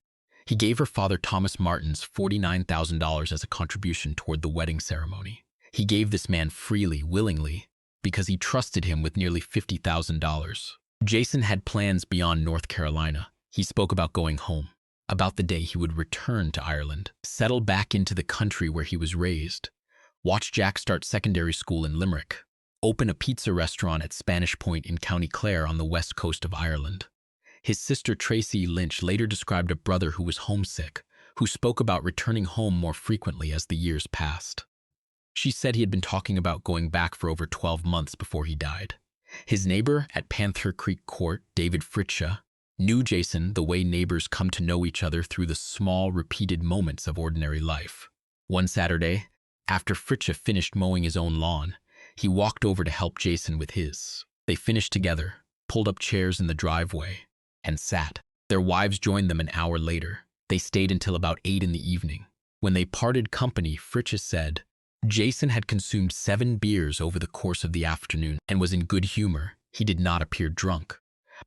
he gave her father, Thomas Martins, $49,000 as a contribution toward the wedding ceremony. He gave this man freely, willingly, because he trusted him with nearly $50,000. Jason had plans beyond North Carolina. He spoke about going home, about the day he would return to Ireland, settle back into the country where he was raised, watch Jack start secondary school in Limerick, open a pizza restaurant at Spanish Point in County Clare on the west coast of Ireland. His sister Tracy Lynch later described a brother who was homesick, who spoke about returning home more frequently as the years passed. She said he had been talking about going back for over 12 months before he died. His neighbor at Panther Creek Court, David Fritsche, knew Jason the way neighbors come to know each other through the small, repeated moments of ordinary life. One Saturday, after Fritsche finished mowing his own lawn, he walked over to help Jason with his. They finished together, pulled up chairs in the driveway, and sat. Their wives joined them an hour later. They stayed until about 8 in the evening. When they parted company, Fritsche said, Jason had consumed 7 beers over the course of the afternoon and was in good humor. He did not appear drunk.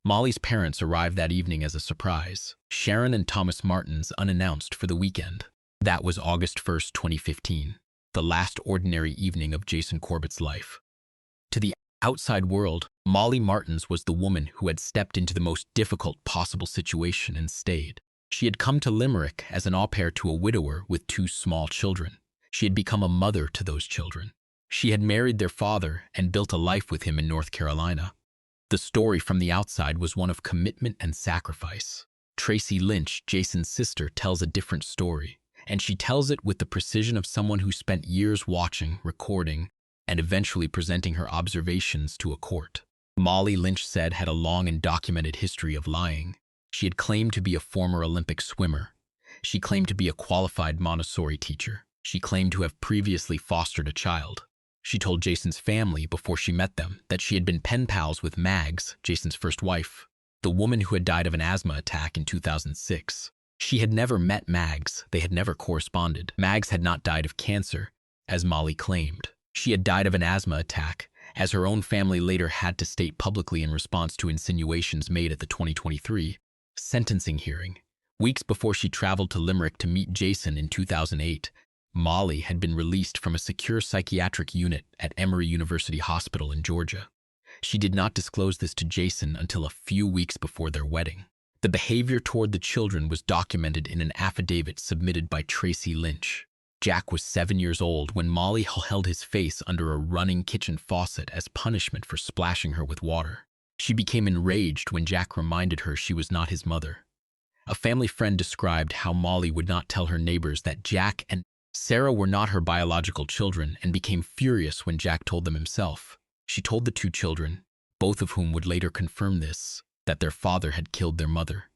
Molly's parents arrived that evening as a surprise. Sharon and Thomas Martins unannounced for the weekend. That was August 1st, 2015, the last ordinary evening of Jason Corbett's life. To the outside world, Molly Martins was the woman who had stepped into the most difficult possible situation and stayed. She had come to Limerick as an au pair to a widower with 2 small children. She had become a mother to those children. She had married their father and built a life with him in North Carolina. The story from the outside was one of commitment and sacrifice. Tracy Lynch, Jason's sister, tells a different story, and she tells it with the precision of someone who spent years watching, recording, and eventually presenting her observations to a court. Molly, Lynch said, had a long and documented history of lying. She had claimed to be a former Olympic swimmer. She claimed to be a qualified Montessori teacher. She claimed to have previously fostered a child. She told Jason's family before she met them that she had been pen pals with Maggs, Jason's first wife, the woman who had died of an asthma attack in 2006. She had never met Mags. They had never corresponded. Mags had not died of cancer, as Molly claimed. She had died of an asthma attack, as her own family later had to state publicly in response to insinuations made at the 2023 sentencing hearing. Weeks before she traveled to Limerick to meet Jason in 2008, Molly had been released from a secure psychiatric unit at Emory University Hospital in Georgia. She did not disclose this to Jason until a few weeks before their wedding. The behavior toward the children was documented in an affidavit submitted by Tracy Lynch. Jack was 7 years old when Molly held his face under a running kitchen faucet as punishment for splashing her with water. She became enraged when Jack reminded her she was not his mother. A family friend described how Molly would not tell her neighbors that Jack and Sarah were not her biological children and became furious when Jack told them himself. She told the two children, both of whom would later confirm this, that their father had killed their mother.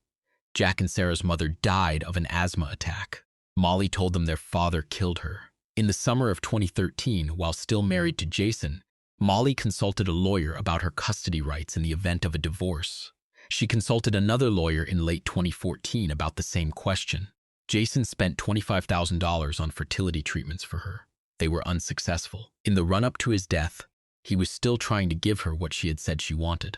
Jack and Sarah's mother died of an asthma attack. Molly told them their father killed her. In the summer of 2013, while still married to Jason, Molly consulted a lawyer about her custody rights in the event of a divorce. She consulted another lawyer in late 2014 about the same question. Jason spent $25,000 on fertility treatments for her. They were unsuccessful. In the run-up to his death, he was still trying to give her what she had said she wanted.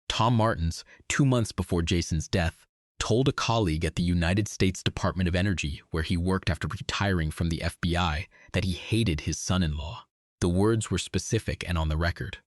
Tom Martins, 2 months before Jason's death, told a colleague at the United States Department of Energy, where he worked after retiring from the FBI, that he hated his son-in-law. The words were specific and on the record.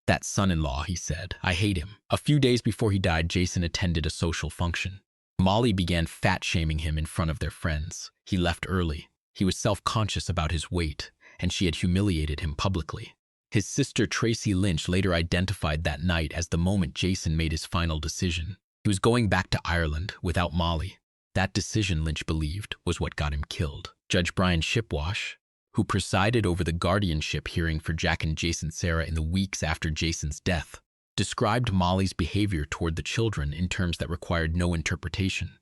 "That son-in-law," he said, "I hate him." A few days before he died, Jason attended a social function. Molly began fat-shaming him in front of their friends. He left early. He was self-conscious about his weight, and she had humiliated him publicly. His sister Tracy Lynch later identified that night as the moment Jason made his final decision. He was going back to Ireland without Molly. That decision, Lynch believed, was what got him killed. Judge Brian Shipwash, who presided over the guardianship hearing for Jack and Jason Sarah in the weeks after Jason's death, described Molly's behavior toward the children in terms that required no interpretation.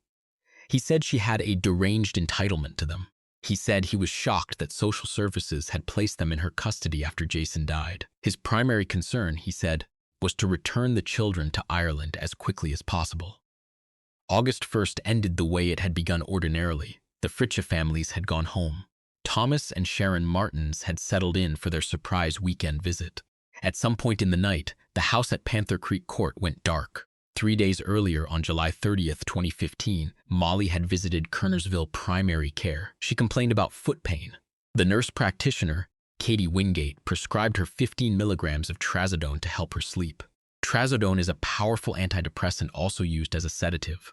He said she had a deranged entitlement to them. He said he was shocked that social services had placed them in her custody after Jason died. His primary concern, he said, was to return the children to Ireland as quickly as possible. August 1st ended the way it had begun ordinarily. The Fritcha families had gone home. Thomas and Sharon Martins had settled in for their surprise weekend visit. At some point in the night, the house at Panther Creek Court went dark. 3 days earlier, on July 30th, 2015, Molly had visited Kernersville Primary Care. She complained about foot pain. The nurse practitioner, Katie Wingate, prescribed her 15 milligrams of trazodone to help her sleep. Trazodone is a powerful antidepressant also used as a sedative.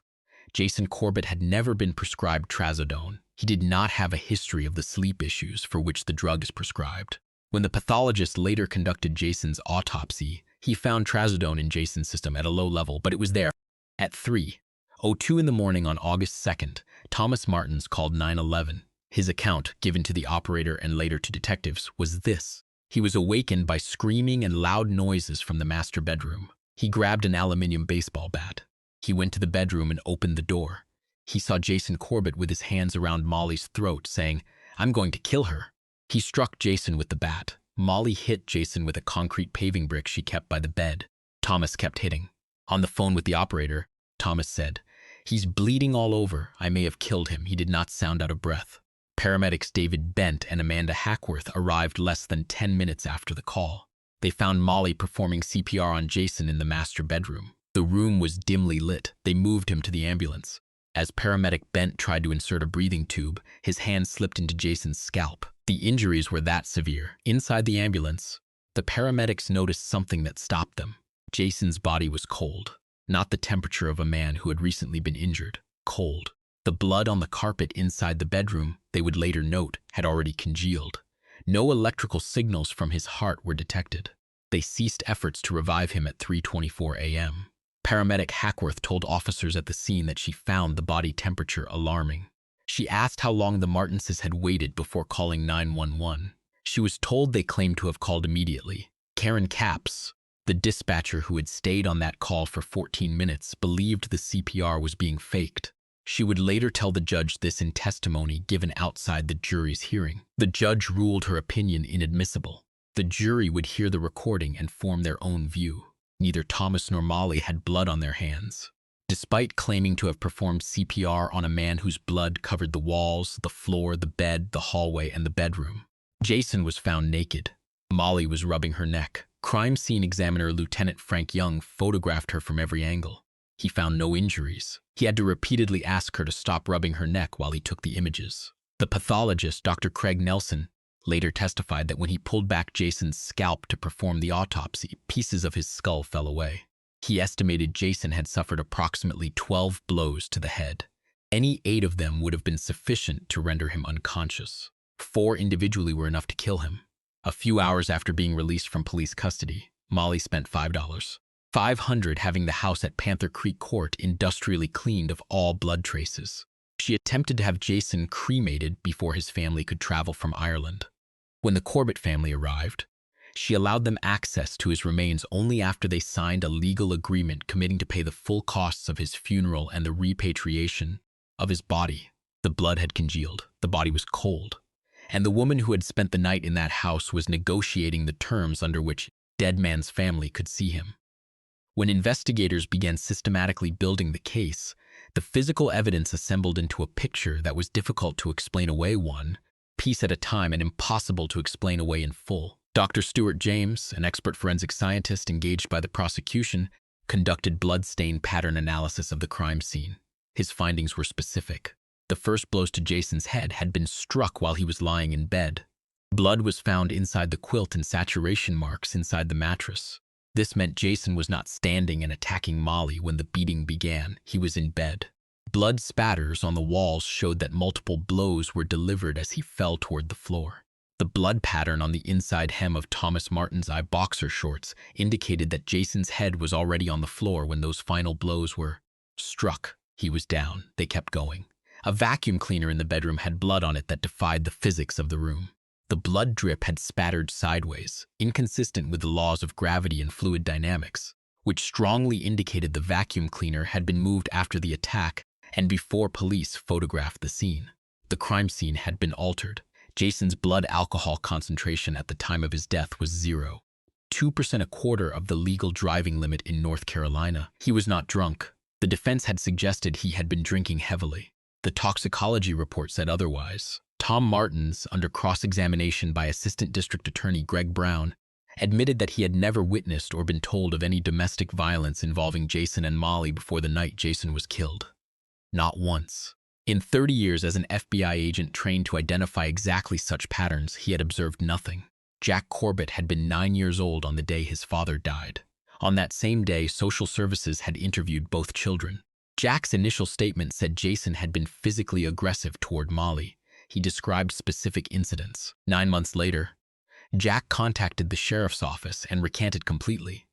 Jason Corbett had never been prescribed trazodone. He did not have a history of the sleep issues for which the drug is prescribed. When the pathologist later conducted Jason's autopsy, he found trazodone in Jason's system at a low level, but it was there. At 3:02 in the morning on August 2nd, Thomas Martins called 911. His account, given to the operator and later to detectives, was this. He was awakened by screaming and loud noises from the master bedroom. He grabbed an aluminum baseball bat. He went to the bedroom and opened the door. He saw Jason Corbett with his hands around Molly's throat, saying, "I'm going to kill her." He struck Jason with the bat. Molly hit Jason with a concrete paving brick she kept by the bed. Thomas kept hitting. On the phone with the operator, Thomas said, "He's bleeding all over. I may have killed him. He did not sound out of breath." Paramedics David Bent and Amanda Hackworth arrived less than 10 minutes after the call. They found Molly performing CPR on Jason in the master bedroom. The room was dimly lit. They moved him to the ambulance. As paramedic Bent tried to insert a breathing tube, his hand slipped into Jason's scalp. The injuries were that severe. Inside the ambulance, the paramedics noticed something that stopped them. Jason's body was cold, not the temperature of a man who had recently been injured. Cold. The blood on the carpet inside the bedroom, they would later note, had already congealed. No electrical signals from his heart were detected. They ceased efforts to revive him at 3:24 a.m. Paramedic Hackworth told officers at the scene that she found the body temperature alarming. She asked how long the Martinses had waited before calling 911. She was told they claimed to have called immediately. Karen Capps, the dispatcher who had stayed on that call for 14 minutes, believed the CPR was being faked. She would later tell the judge this in testimony given outside the jury's hearing. The judge ruled her opinion inadmissible. The jury would hear the recording and form their own view. Neither Thomas nor Molly had blood on their hands. Despite claiming to have performed CPR on a man whose blood covered the walls, the floor, the bed, the hallway, and the bedroom, Jason was found naked. Molly was rubbing her neck. Crime scene examiner Lieutenant Frank Young photographed her from every angle. He found no injuries. He had to repeatedly ask her to stop rubbing her neck while he took the images. The pathologist, Dr. Craig Nelson, later testified that when he pulled back Jason's scalp to perform the autopsy, pieces of his skull fell away. He estimated Jason had suffered approximately 12 blows to the head. Any 8 of them would have been sufficient to render him unconscious. 4 individually were enough to kill him. A few hours after being released from police custody, Molly spent $500 having the house at Panther Creek Court industrially cleaned of all blood traces. She attempted to have Jason cremated before his family could travel from Ireland. When the Corbett family arrived, she allowed them access to his remains only after they signed a legal agreement committing to pay the full costs of his funeral and the repatriation of his body. The blood had congealed, the body was cold, and the woman who had spent the night in that house was negotiating the terms under which dead man's family could see him. When investigators began systematically building the case, the physical evidence assembled into a picture that was difficult to explain away one piece at a time and impossible to explain away in full. Dr. Stuart James, an expert forensic scientist engaged by the prosecution, conducted blood-stain pattern analysis of the crime scene. His findings were specific. The first blows to Jason's head had been struck while he was lying in bed. Blood was found inside the quilt and saturation marks inside the mattress. This meant Jason was not standing and attacking Molly when the beating began. He was in bed. Blood spatters on the walls showed that multiple blows were delivered as he fell toward the floor. The blood pattern on the inside hem of Thomas Martin's boxer shorts indicated that Jason's head was already on the floor when those final blows were struck. He was down. They kept going. A vacuum cleaner in the bedroom had blood on it that defied the physics of the room. The blood drip had spattered sideways, inconsistent with the laws of gravity and fluid dynamics, which strongly indicated the vacuum cleaner had been moved after the attack and before police photographed the scene. The crime scene had been altered. Jason's blood alcohol concentration at the time of his death was 0.2%, a quarter of the legal driving limit in North Carolina. He was not drunk. The defense had suggested he had been drinking heavily. The toxicology report said otherwise. Tom Martins, under cross-examination by Assistant District Attorney Greg Brown, admitted that he had never witnessed or been told of any domestic violence involving Jason and Molly before the night Jason was killed. Not once. In 30 years as an FBI agent trained to identify exactly such patterns, he had observed nothing. Jack Corbett had been 9 years old on the day his father died. On that same day, social services had interviewed both children. Jack's initial statement said Jason had been physically aggressive toward Molly. He described specific incidents. 9 months later, Jack contacted the sheriff's office and recanted completely.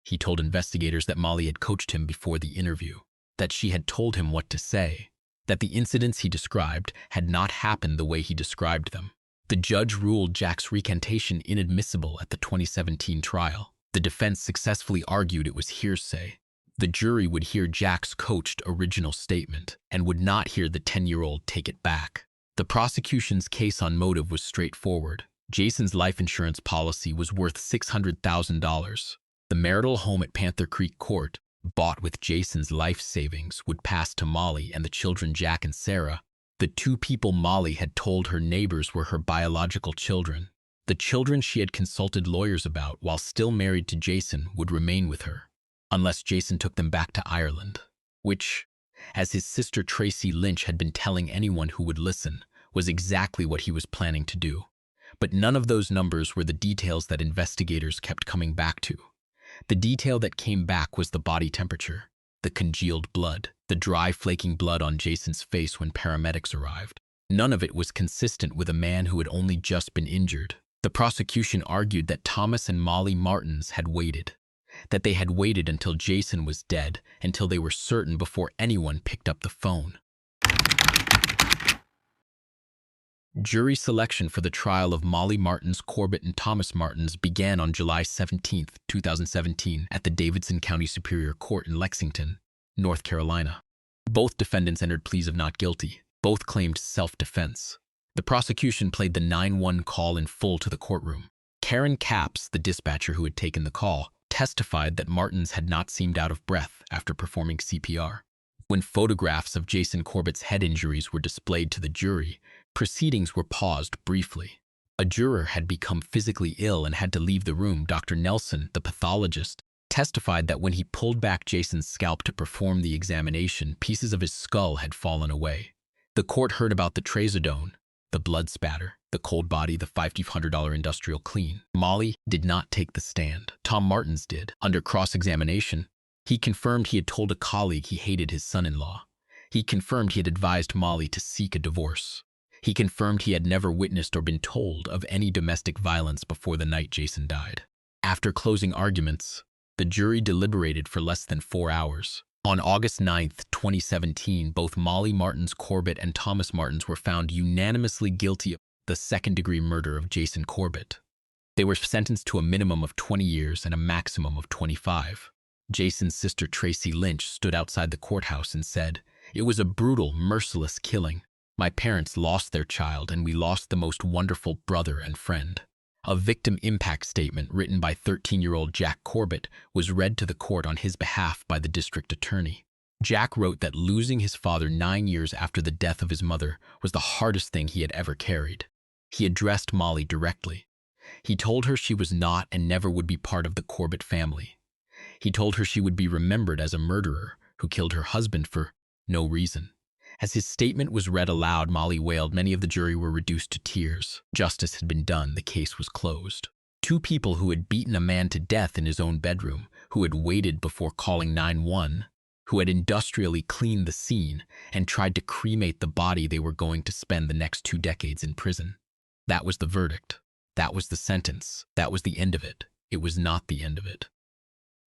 He told investigators that Molly had coached him before the interview, that she had told him what to say, that the incidents he described had not happened the way he described them. The judge ruled Jack's recantation inadmissible at the 2017 trial. The defense successfully argued it was hearsay. The jury would hear Jack's coached original statement and would not hear the 10-year-old take it back. The prosecution's case on motive was straightforward. Jason's life insurance policy was worth $600,000. The marital home at Panther Creek Court, bought with Jason's life savings, would pass to Molly and the children Jack and Sarah. The 2 people Molly had told her neighbors were her biological children. The children she had consulted lawyers about while still married to Jason would remain with her, unless Jason took them back to Ireland, which, as his sister Tracy Lynch had been telling anyone who would listen, was exactly what he was planning to do. But none of those numbers were the details that investigators kept coming back to. The detail that came back was the body temperature, the congealed blood, the dry, flaking blood on Jason's face when paramedics arrived. None of it was consistent with a man who had only just been injured. The prosecution argued that Thomas and Molly Martins had waited, that they had waited until Jason was dead, until they were certain before anyone picked up the phone. Jury selection for the trial of Molly Martins, Corbett, and Thomas Martins began on July 17, 2017, at the Davidson County Superior Court in Lexington, North Carolina. Both defendants entered pleas of not guilty. Both claimed self-defense. The prosecution played the 911 call in full to the courtroom. Karen Capps, the dispatcher who had taken the call, testified that Martins had not seemed out of breath after performing CPR. When photographs of Jason Corbett's head injuries were displayed to the jury, proceedings were paused briefly. A juror had become physically ill and had to leave the room. Dr. Nelson, the pathologist, testified that when he pulled back Jason's scalp to perform the examination, pieces of his skull had fallen away. The court heard about the trazodone, the blood spatter, the cold body, the $5,500 industrial clean. Molly did not take the stand. Tom Martins did. Under cross-examination, he confirmed he had told a colleague he hated his son-in-law. He confirmed he had advised Molly to seek a divorce. He confirmed he had never witnessed or been told of any domestic violence before the night Jason died. After closing arguments, the jury deliberated for less than 4 hours. On August 9, 2017, both Molly Martins Corbett and Thomas Martins were found unanimously guilty of the second-degree murder of Jason Corbett. They were sentenced to a minimum of 20 years and a maximum of 25. Jason's sister Tracy Lynch stood outside the courthouse and said, "It was a brutal, merciless killing. My parents lost their child and we lost the most wonderful brother and friend." A victim impact statement written by 13-year-old Jack Corbett was read to the court on his behalf by the district attorney. Jack wrote that losing his father 9 years after the death of his mother was the hardest thing he had ever carried. He addressed Molly directly. He told her she was not and never would be part of the Corbett family. He told her she would be remembered as a murderer who killed her husband for no reason. As his statement was read aloud, Molly wailed. Many of the jury were reduced to tears. Justice had been done. The case was closed. Two people who had beaten a man to death in his own bedroom, who had waited before calling 911, who had industrially cleaned the scene and tried to cremate the body they were going to spend the next 2 decades in prison. That was the verdict. That was the sentence. That was the end of it. It was not the end of it.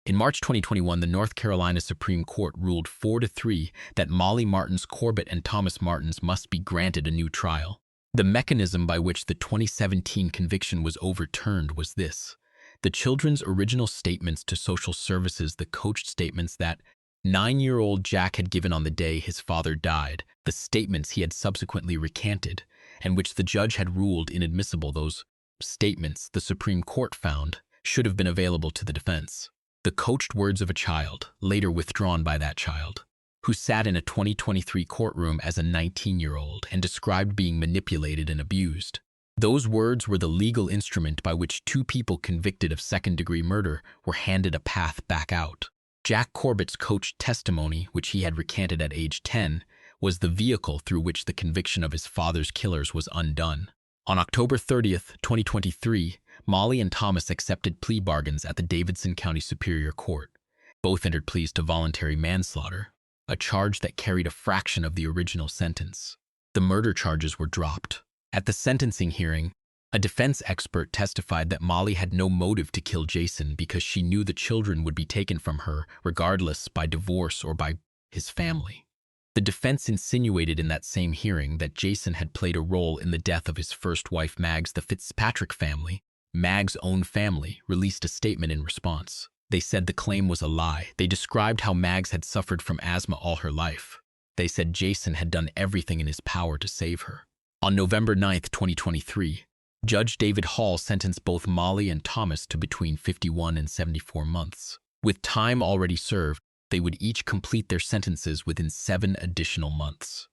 In March 2021, the North Carolina Supreme Court ruled 4-3 that Molly Martins Corbett and Thomas Martins must be granted a new trial. The mechanism by which the 2017 conviction was overturned was this: the children's original statements to social services, the coached statements that 9-year-old Jack had given on the day his father died, the statements he had subsequently recanted, and which the judge had ruled inadmissible. Those statements, the Supreme Court found, should have been available to the defense. The coached words of a child, later withdrawn by that child, who sat in a 2023 courtroom as a 19-year-old and described being manipulated and abused. Those words were the legal instrument by which 2 people convicted of second-degree murder were handed a path back out. Jack Corbett's coached testimony, which he had recanted at age 10, was the vehicle through which the conviction of his father's killers was undone. On October 30th, 2023, Molly and Thomas accepted plea bargains at the Davidson County Superior Court. Both entered pleas to voluntary manslaughter, a charge that carried a fraction of the original sentence. The murder charges were dropped. At the sentencing hearing, a defense expert testified that Molly had no motive to kill Jason because she knew the children would be taken from her, regardless by divorce or by his family. The defense insinuated in that same hearing that Jason had played a role in the death of his first wife, Mags. The Fitzpatrick family, Mag's own family, released a statement in response. They said the claim was a lie. They described how Mags had suffered from asthma all her life. They said Jason had done everything in his power to save her. On November 9, 2023, Judge David Hall sentenced both Molly and Thomas to between 51 and 74 months. With time already served, they would each complete their sentences within 7 additional months.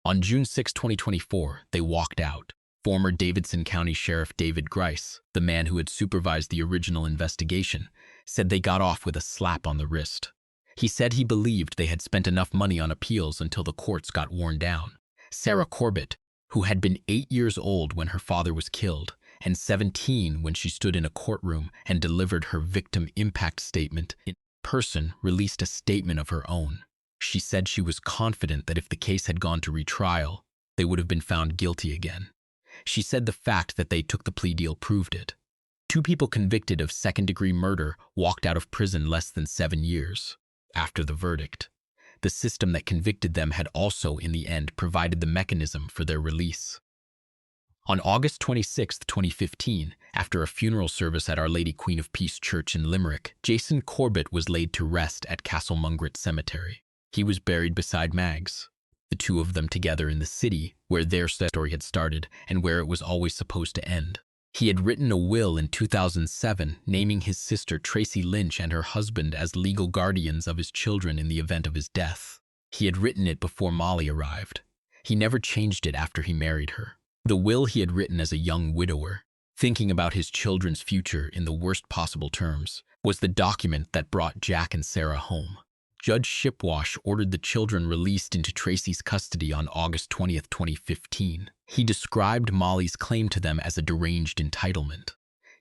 On June 6, 2024, they walked out. Former Davidson County Sheriff David Grice, the man who had supervised the original investigation, said they got off with a slap on the wrist. He said he believed they had spent enough money on appeals until the courts got worn down. Sarah Corbett, who had been 8 years old when her father was killed and 17 when she stood in a courtroom and delivered her victim impact statement in person, released a statement of her own. She said she was confident that if the case had gone to retrial, they would have been found guilty again. She said the fact that they took the plea deal proved it. 2 people convicted of second-degree murder walked out of prison less than 7 years after the verdict. The system that convicted them had also, in the end, provided the mechanism for their release. On August 26, 2015, after a funeral service at Our Lady Queen of Peace Church in Limerick, Jason Corbett was laid to rest at Castle Mungret Cemetery. He was buried beside Mags, the 2 of them together in the city where their story had started and where it was always supposed to end. He had written a will in 2007 naming his sister Tracy Lynch and her husband as legal guardians of his children in the event of his death. He had written it before Molly arrived. He never changed it after he married her. The will he had written as a young widower, thinking about his children's future in the worst possible terms, was the document that brought Jack and Sarah home. Judge Shipwash ordered the children released into Tracy's custody on August 20th, 2015. He described Molly's claim to them as a deranged entitlement.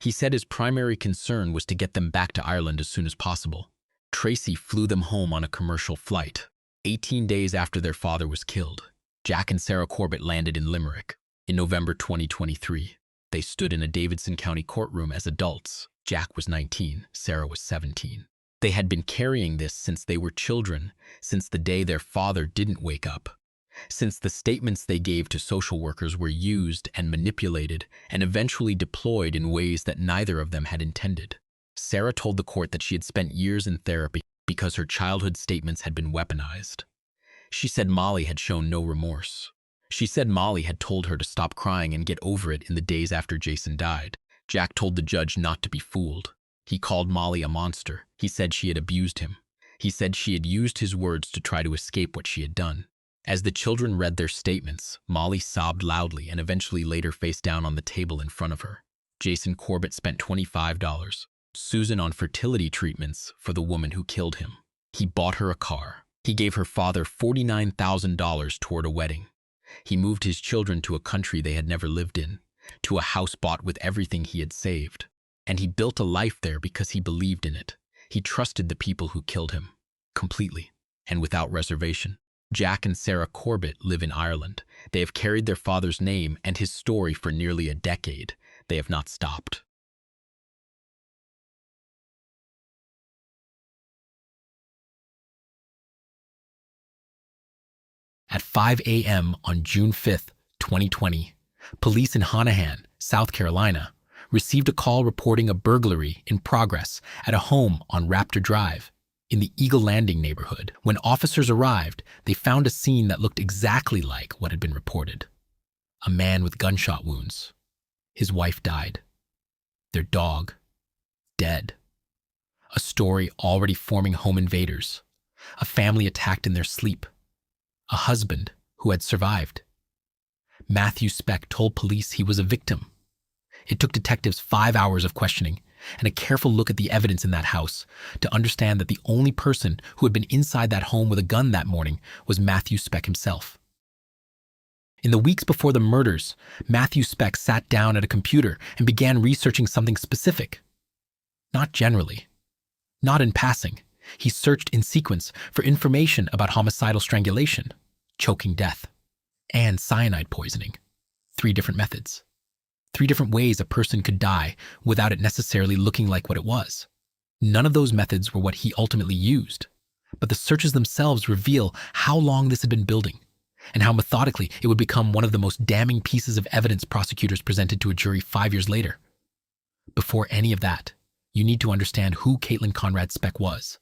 He said his primary concern was to get them back to Ireland as soon as possible. Tracy flew them home on a commercial flight. 18 days after their father was killed, Jack and Sarah Corbett landed in Limerick. In November 2023, they stood in a Davidson County courtroom as adults. Jack was 19, Sarah was 17. They had been carrying this since they were children, since the day their father didn't wake up, since the statements they gave to social workers were used and manipulated and eventually deployed in ways that neither of them had intended. Sarah told the court that she had spent years in therapy because her childhood statements had been weaponized. She said Molly had shown no remorse. She said Molly had told her to stop crying and get over it in the days after Jason died. Jack told the judge not to be fooled. He called Molly a monster. He said she had abused him. He said she had used his words to try to escape what she had done. As the children read their statements, Molly sobbed loudly and eventually laid her face down on the table in front of her. Jason Corbett spent $25, Susan on fertility treatments for the woman who killed him. He bought her a car. He gave her father $49,000 toward a wedding. He moved his children to a country they had never lived in, to a house bought with everything he had saved. And he built a life there because he believed in it. He trusted the people who killed him, completely, and without reservation. Jack and Sarah Corbett live in Ireland. They have carried their father's name and his story for nearly a decade. They have not stopped. At 5 a.m. on June 5th, 2020, police in Hanahan, South Carolina, received a call reporting a burglary in progress at a home on Raptor Drive in the Eagle Landing neighborhood. When officers arrived, they found a scene that looked exactly like what had been reported. A man with gunshot wounds. His wife died. Their dog, dead. A story already forming home invaders. A family attacked in their sleep. A husband who had survived. Matthew Speck told police he was a victim. It took detectives 5 hours of questioning and a careful look at the evidence in that house to understand that the only person who had been inside that home with a gun that morning was Matthew Speck himself. In the weeks before the murders, Matthew Speck sat down at a computer and began researching something specific. Not generally. Not in passing. He searched in sequence for information about homicidal strangulation, choking death, and cyanide poisoning. 3 different methods. 3 different ways a person could die without it necessarily looking like what it was. None of those methods were what he ultimately used, but the searches themselves reveal how long this had been building and how methodically it would become one of the most damning pieces of evidence prosecutors presented to a jury 5 years later. Before any of that, you need to understand who Caitlin Conrad Speck was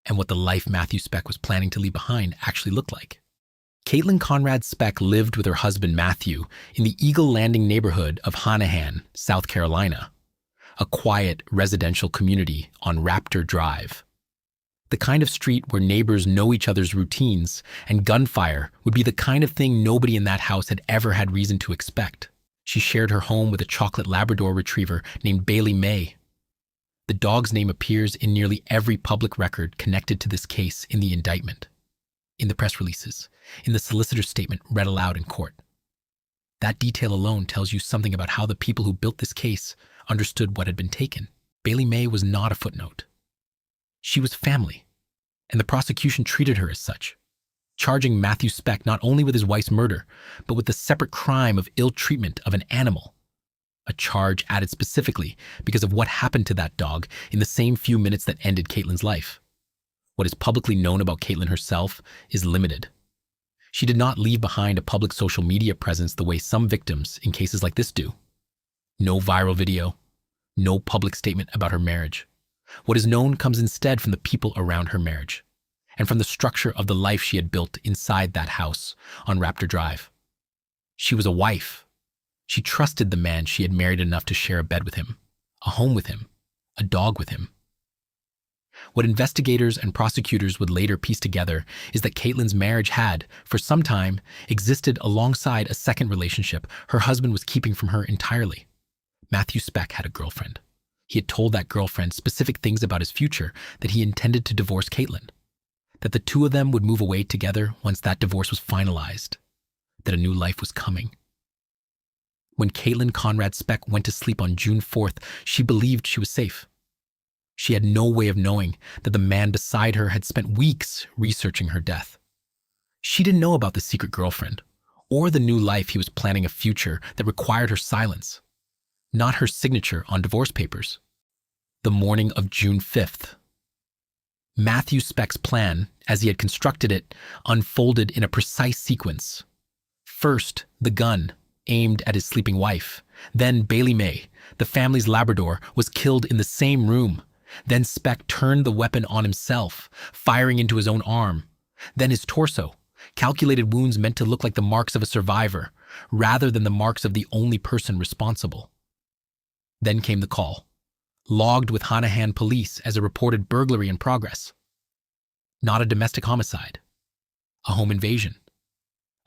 and what the life Matthew Speck was planning to leave behind actually looked like. Caitlin Conrad Speck lived with her husband Matthew in the Eagle Landing neighborhood of Hanahan, South Carolina, a quiet residential community on Raptor Drive. The kind of street where neighbors know each other's routines, and gunfire would be the kind of thing nobody in that house had ever had reason to expect. She shared her home with a chocolate Labrador retriever named Bailey May. The dog's name appears in nearly every public record connected to this case in the indictment, in the press releases, in the solicitor's statement read aloud in court. That detail alone tells you something about how the people who built this case understood what had been taken. Bailey May was not a footnote. She was family, and the prosecution treated her as such, charging Matthew Speck not only with his wife's murder, but with the separate crime of ill treatment of an animal, a charge added specifically because of what happened to that dog in the same few minutes that ended Caitlin's life. What is publicly known about Caitlin herself is limited. She did not leave behind a public social media presence the way some victims in cases like this do. No viral video, no public statement about her marriage. What is known comes instead from the people around her marriage and from the structure of the life she had built inside that house on Raptor Drive. She was a wife, She trusted the man she had married enough to share a bed with him, a home with him, a dog with him. What investigators and prosecutors would later piece together is that Caitlin's marriage had, for some time, existed alongside a second relationship her husband was keeping from her entirely. Matthew Speck had a girlfriend. He had told that girlfriend specific things about his future, that he intended to divorce Caitlin, that the two of them would move away together once that divorce was finalized, that a new life was coming. When Caitlin Conrad Speck went to sleep on June 4th, she believed she was safe. She had no way of knowing that the man beside her had spent weeks researching her death. She didn't know about the secret girlfriend, or the new life he was planning, a future that required her silence, not her signature on divorce papers. The morning of June 5th. Matthew Speck's plan, as he had constructed it, unfolded in a precise sequence. First, the gun, aimed at his sleeping wife. Then Bailey May, the family's Labrador, was killed in the same room. Then Speck turned the weapon on himself, firing into his own arm. Then his torso, calculated wounds meant to look like the marks of a survivor, rather than the marks of the only person responsible. Then came the call, logged with Hanahan police as a reported burglary in progress. Not a domestic homicide, a home invasion,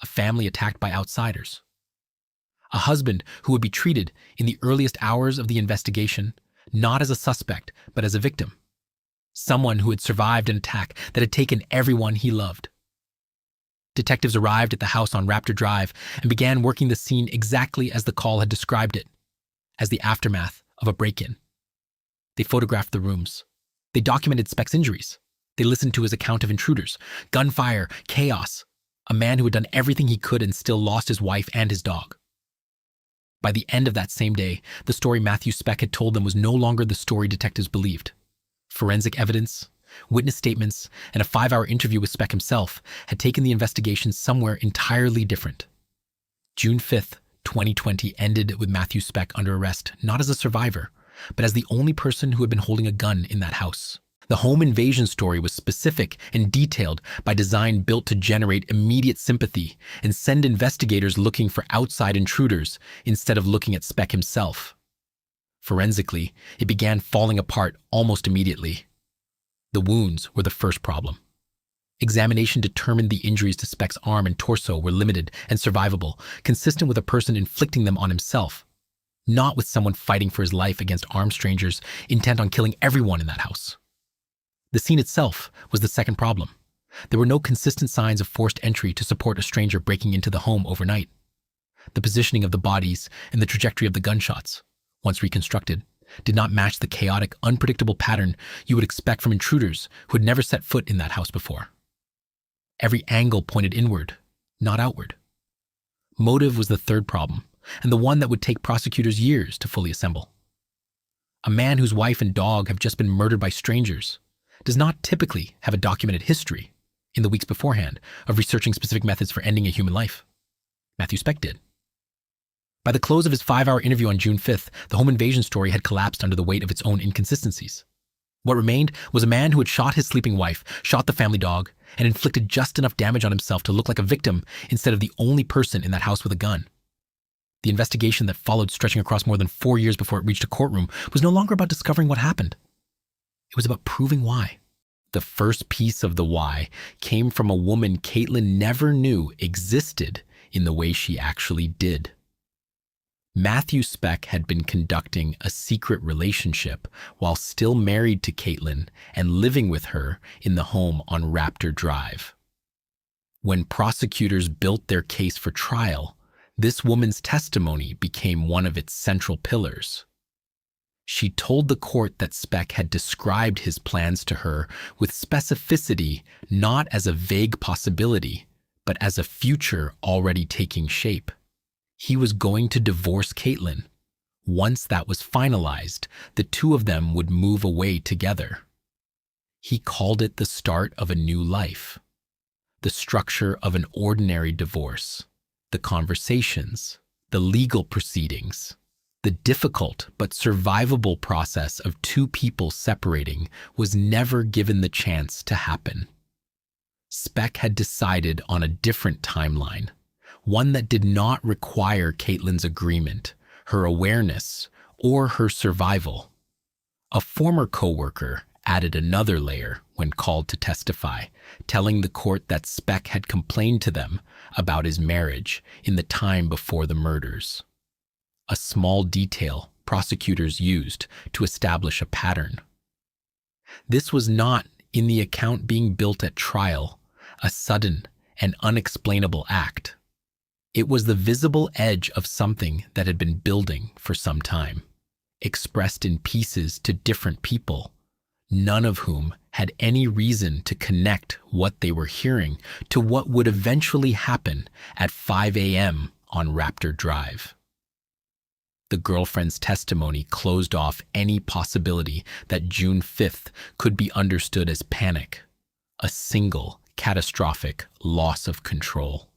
a family attacked by outsiders. A husband who would be treated in the earliest hours of the investigation not as a suspect, but as a victim. Someone who had survived an attack that had taken everyone he loved. Detectives arrived at the house on Raptor Drive and began working the scene exactly as the call had described it, as the aftermath of a break-in. They photographed the rooms. They documented Speck's injuries. They listened to his account of intruders, gunfire, chaos, a man who had done everything he could and still lost his wife and his dog. By the end of that same day, the story Matthew Speck had told them was no longer the story detectives believed. Forensic evidence, witness statements, and a 5-hour interview with Speck himself had taken the investigation somewhere entirely different. June 5th, 2020 ended with Matthew Speck under arrest, not as a survivor, but as the only person who had been holding a gun in that house. The home invasion story was specific and detailed by design built to generate immediate sympathy and send investigators looking for outside intruders instead of looking at Speck himself. Forensically, it began falling apart almost immediately. The wounds were the first problem. Examination determined the injuries to Speck's arm and torso were limited and survivable, consistent with a person inflicting them on himself, not with someone fighting for his life against armed strangers intent on killing everyone in that house. The scene itself was the second problem. There were no consistent signs of forced entry to support a stranger breaking into the home overnight. The positioning of the bodies and the trajectory of the gunshots, once reconstructed, did not match the chaotic, unpredictable pattern you would expect from intruders who had never set foot in that house before. Every angle pointed inward, not outward. Motive was the third problem, and the one that would take prosecutors years to fully assemble. A man whose wife and dog have just been murdered by strangers does not typically have a documented history, in the weeks beforehand, of researching specific methods for ending a human life. Matthew Speck did. By the close of his 5-hour interview on June 5th, the home invasion story had collapsed under the weight of its own inconsistencies. What remained was a man who had shot his sleeping wife, shot the family dog, and inflicted just enough damage on himself to look like a victim instead of the only person in that house with a gun. The investigation that followed, stretching across more than 4 years before it reached a courtroom, was no longer about discovering what happened. It was about proving why. The first piece of the why came from a woman Caitlin never knew existed in the way she actually did. Matthew Speck had been conducting a secret relationship while still married to Caitlin and living with her in the home on Raptor Drive. When prosecutors built their case for trial, this woman's testimony became one of its central pillars. She told the court that Speck had described his plans to her with specificity, not as a vague possibility, but as a future already taking shape. He was going to divorce Caitlin. Once that was finalized, the two of them would move away together. He called it the start of a new life, the structure of an ordinary divorce, the conversations, the legal proceedings. The difficult but survivable process of two people separating was never given the chance to happen. Speck had decided on a different timeline, one that did not require Caitlin's agreement, her awareness, or her survival. A former coworker added another layer when called to testify, telling the court that Speck had complained to them about his marriage in the time before the murders. A small detail prosecutors used to establish a pattern. This was not, in the account being built at trial, a sudden and unexplainable act. It was the visible edge of something that had been building for some time, expressed in pieces to different people, none of whom had any reason to connect what they were hearing to what would eventually happen at 5 a.m. on Raptor Drive. The girlfriend's testimony closed off any possibility that June 5th could be understood as panic, a single catastrophic loss of control.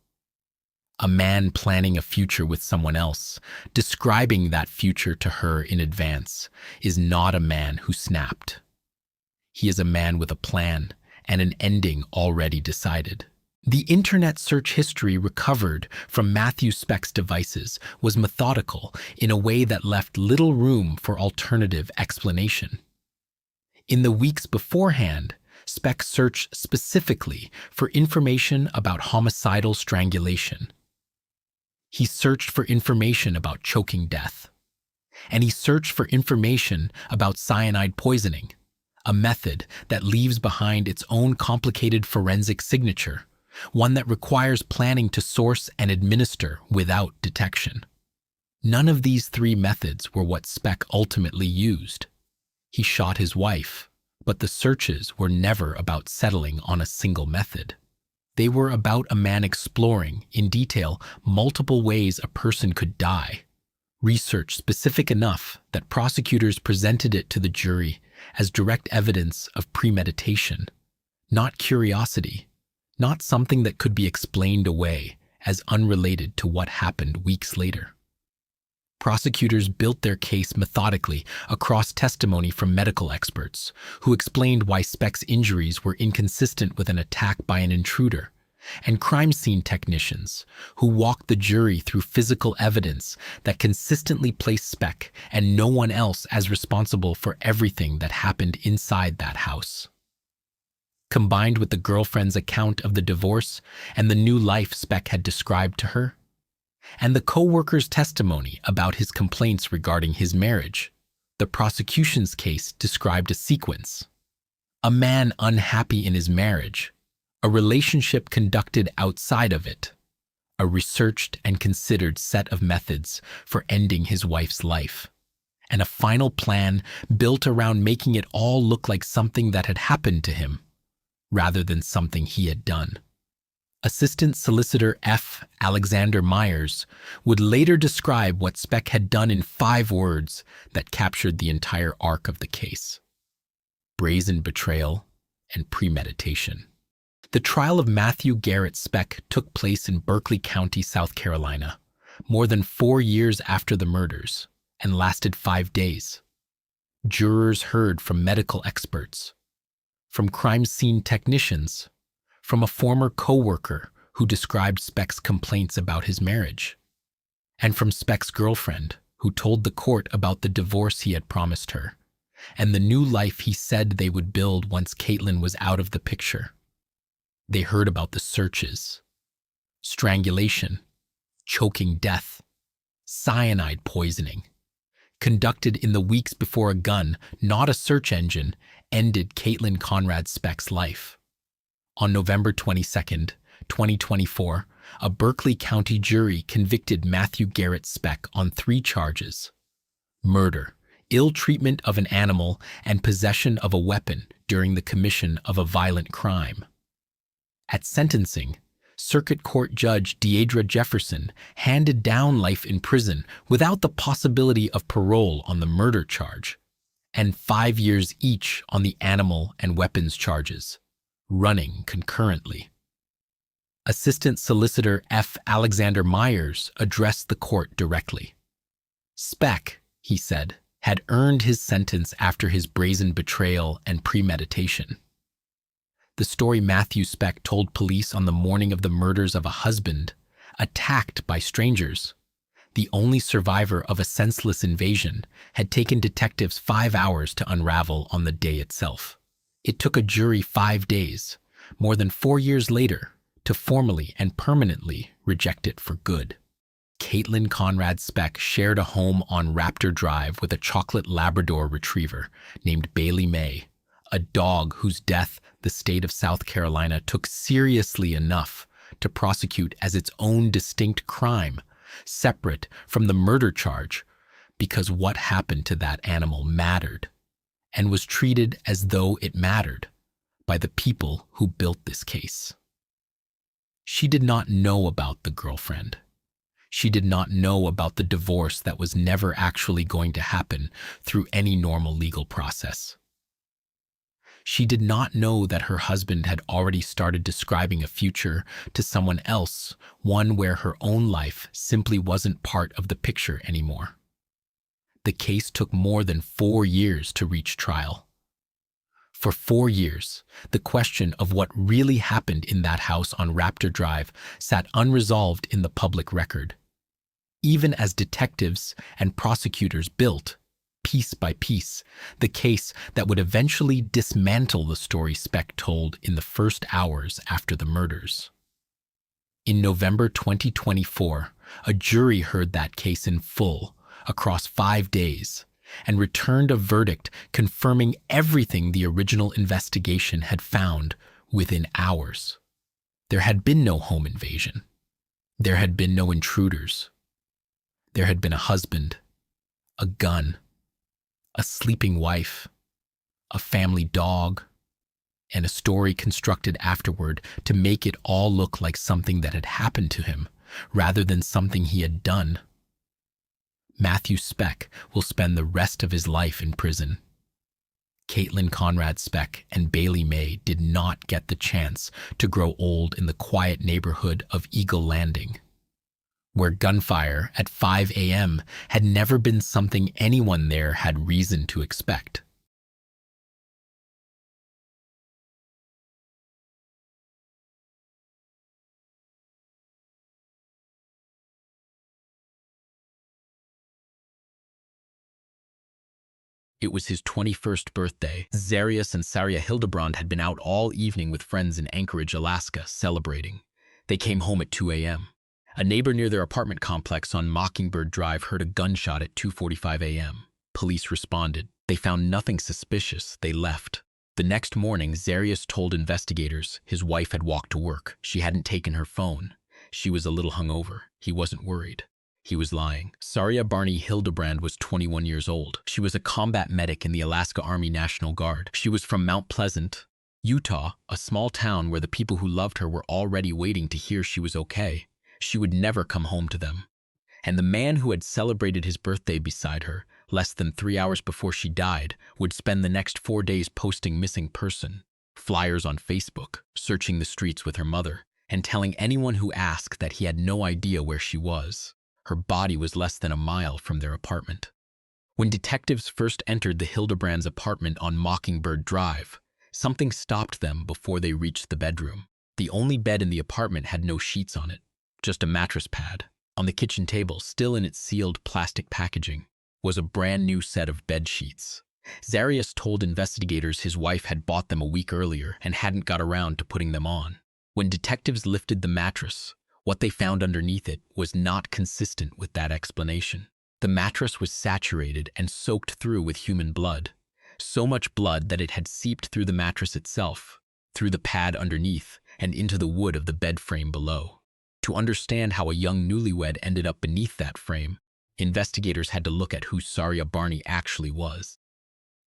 A man planning a future with someone else, describing that future to her in advance, is not a man who snapped. He is a man with a plan and an ending already decided. The internet search history recovered from Matthew Speck's devices was methodical in a way that left little room for alternative explanation. In the weeks beforehand, Speck searched specifically for information about homicidal strangulation. He searched for information about choking death. And he searched for information about cyanide poisoning, a method that leaves behind its own complicated forensic signature, one that requires planning to source and administer without detection. None of these three methods were what Speck ultimately used. He shot his wife, but the searches were never about settling on a single method. They were about a man exploring, in detail, multiple ways a person could die. Research specific enough that prosecutors presented it to the jury as direct evidence of premeditation, not curiosity, not something that could be explained away as unrelated to what happened weeks later. Prosecutors built their case methodically across testimony from medical experts who explained why Speck's injuries were inconsistent with an attack by an intruder, and crime scene technicians who walked the jury through physical evidence that consistently placed Speck and no one else as responsible for everything that happened inside that house. Combined with the girlfriend's account of the divorce and the new life Speck had described to her, and the co-worker's testimony about his complaints regarding his marriage, the prosecution's case described a sequence. A man unhappy in his marriage, a relationship conducted outside of it, a researched and considered set of methods for ending his wife's life, and a final plan built around making it all look like something that had happened to him, rather than something he had done. Assistant Solicitor F. Alexander Myers would later describe what Speck had done in 5 words that captured the entire arc of the case: brazen betrayal and premeditation. The trial of Matthew Garrett Speck took place in Berkeley County, South Carolina, more than 4 years after the murders, and lasted 5 days. Jurors heard from medical experts, from crime scene technicians, from a former co-worker who described Speck's complaints about his marriage, and from Speck's girlfriend who told the court about the divorce he had promised her, and the new life he said they would build once Caitlin was out of the picture. They heard about the searches, strangulation, choking death, cyanide poisoning, conducted in the weeks before a gun, not a search engine, ended Caitlin Conrad Speck's life. On November 22, 2024, a Berkeley County jury convicted Matthew Garrett Speck on 3 charges: murder, ill treatment of an animal, and possession of a weapon during the commission of a violent crime. At sentencing, Circuit Court Judge Deidre Jefferson handed down life in prison without the possibility of parole on the murder charge, and 5 years each on the animal and weapons charges, running concurrently. Assistant Solicitor F. Alexander Myers addressed the court directly. Speck, he said, had earned his sentence after his brazen betrayal and premeditation. The story Matthew Speck told police on the morning of the murders of a husband, attacked by strangers. The only survivor of a senseless invasion had taken detectives 5 hours to unravel on the day itself. It took a jury 5 days, more than 4 years later, to formally and permanently reject it for good. Caitlin Speck shared a home on Raptor Drive with a chocolate Labrador retriever named Bailey May, a dog whose death the state of South Carolina took seriously enough to prosecute as its own distinct crime, separate from the murder charge, because what happened to that animal mattered, and was treated as though it mattered by the people who built this case. She did not know about the girlfriend. She did not know about the divorce that was never actually going to happen through any normal legal process. She did not know that her husband had already started describing a future to someone else, one where her own life simply wasn't part of the picture anymore. The case took more than 4 years to reach trial. For 4 years, the question of what really happened in that house on Raptor Drive sat unresolved in the public record. Even as detectives and prosecutors built, piece by piece, the case that would eventually dismantle the story Speck told in the first hours after the murders. In November 2024, a jury heard that case in full across 5 days and returned a verdict confirming everything the original investigation had found within hours. There had been no home invasion. There had been no intruders. There had been a husband, a gun, a sleeping wife, a family dog, and a story constructed afterward to make it all look like something that had happened to him rather than something he had done. Matthew Speck will spend the rest of his life in prison. Caitlin Speck and Bailey May did not get the chance to grow old in the quiet neighborhood of Eagle Landing, where gunfire at 5 a.m. had never been something anyone there had reason to expect. It was his 21st birthday. Zarius and Saria Hildabrand had been out all evening with friends in Anchorage, Alaska, celebrating. They came home at 2 a.m. A neighbor near their apartment complex on Mockingbird Drive heard a gunshot at 2:45 a.m. Police responded. They found nothing suspicious. They left. The next morning, Zarius told investigators his wife had walked to work. She hadn't taken her phone. She was a little hungover. He wasn't worried. He was lying. Saria Hildabrand was 21 years old. She was a combat medic in the Alaska Army National Guard. She was from Mount Pleasant, Utah, a small town where the people who loved her were already waiting to hear she was okay. She would never come home to them. And the man who had celebrated his birthday beside her, less than 3 hours before she died, would spend the next 4 days posting missing person, flyers on Facebook, searching the streets with her mother, and telling anyone who asked that he had no idea where she was. Her body was less than a mile from their apartment. When detectives first entered the Hildebrands' apartment on Mockingbird Drive, something stopped them before they reached the bedroom. The only bed in the apartment had no sheets on it, just a mattress pad. On the kitchen table, still in its sealed plastic packaging, was a brand new set of bed sheets. Zarius told investigators his wife had bought them a week earlier and hadn't got around to putting them on. When detectives lifted the mattress, what they found underneath it was not consistent with that explanation. The mattress was saturated and soaked through with human blood, so much blood that it had seeped through the mattress itself, through the pad underneath, and into the wood of the bed frame below. To understand how a young newlywed ended up beneath that frame, investigators had to look at who Saria actually was.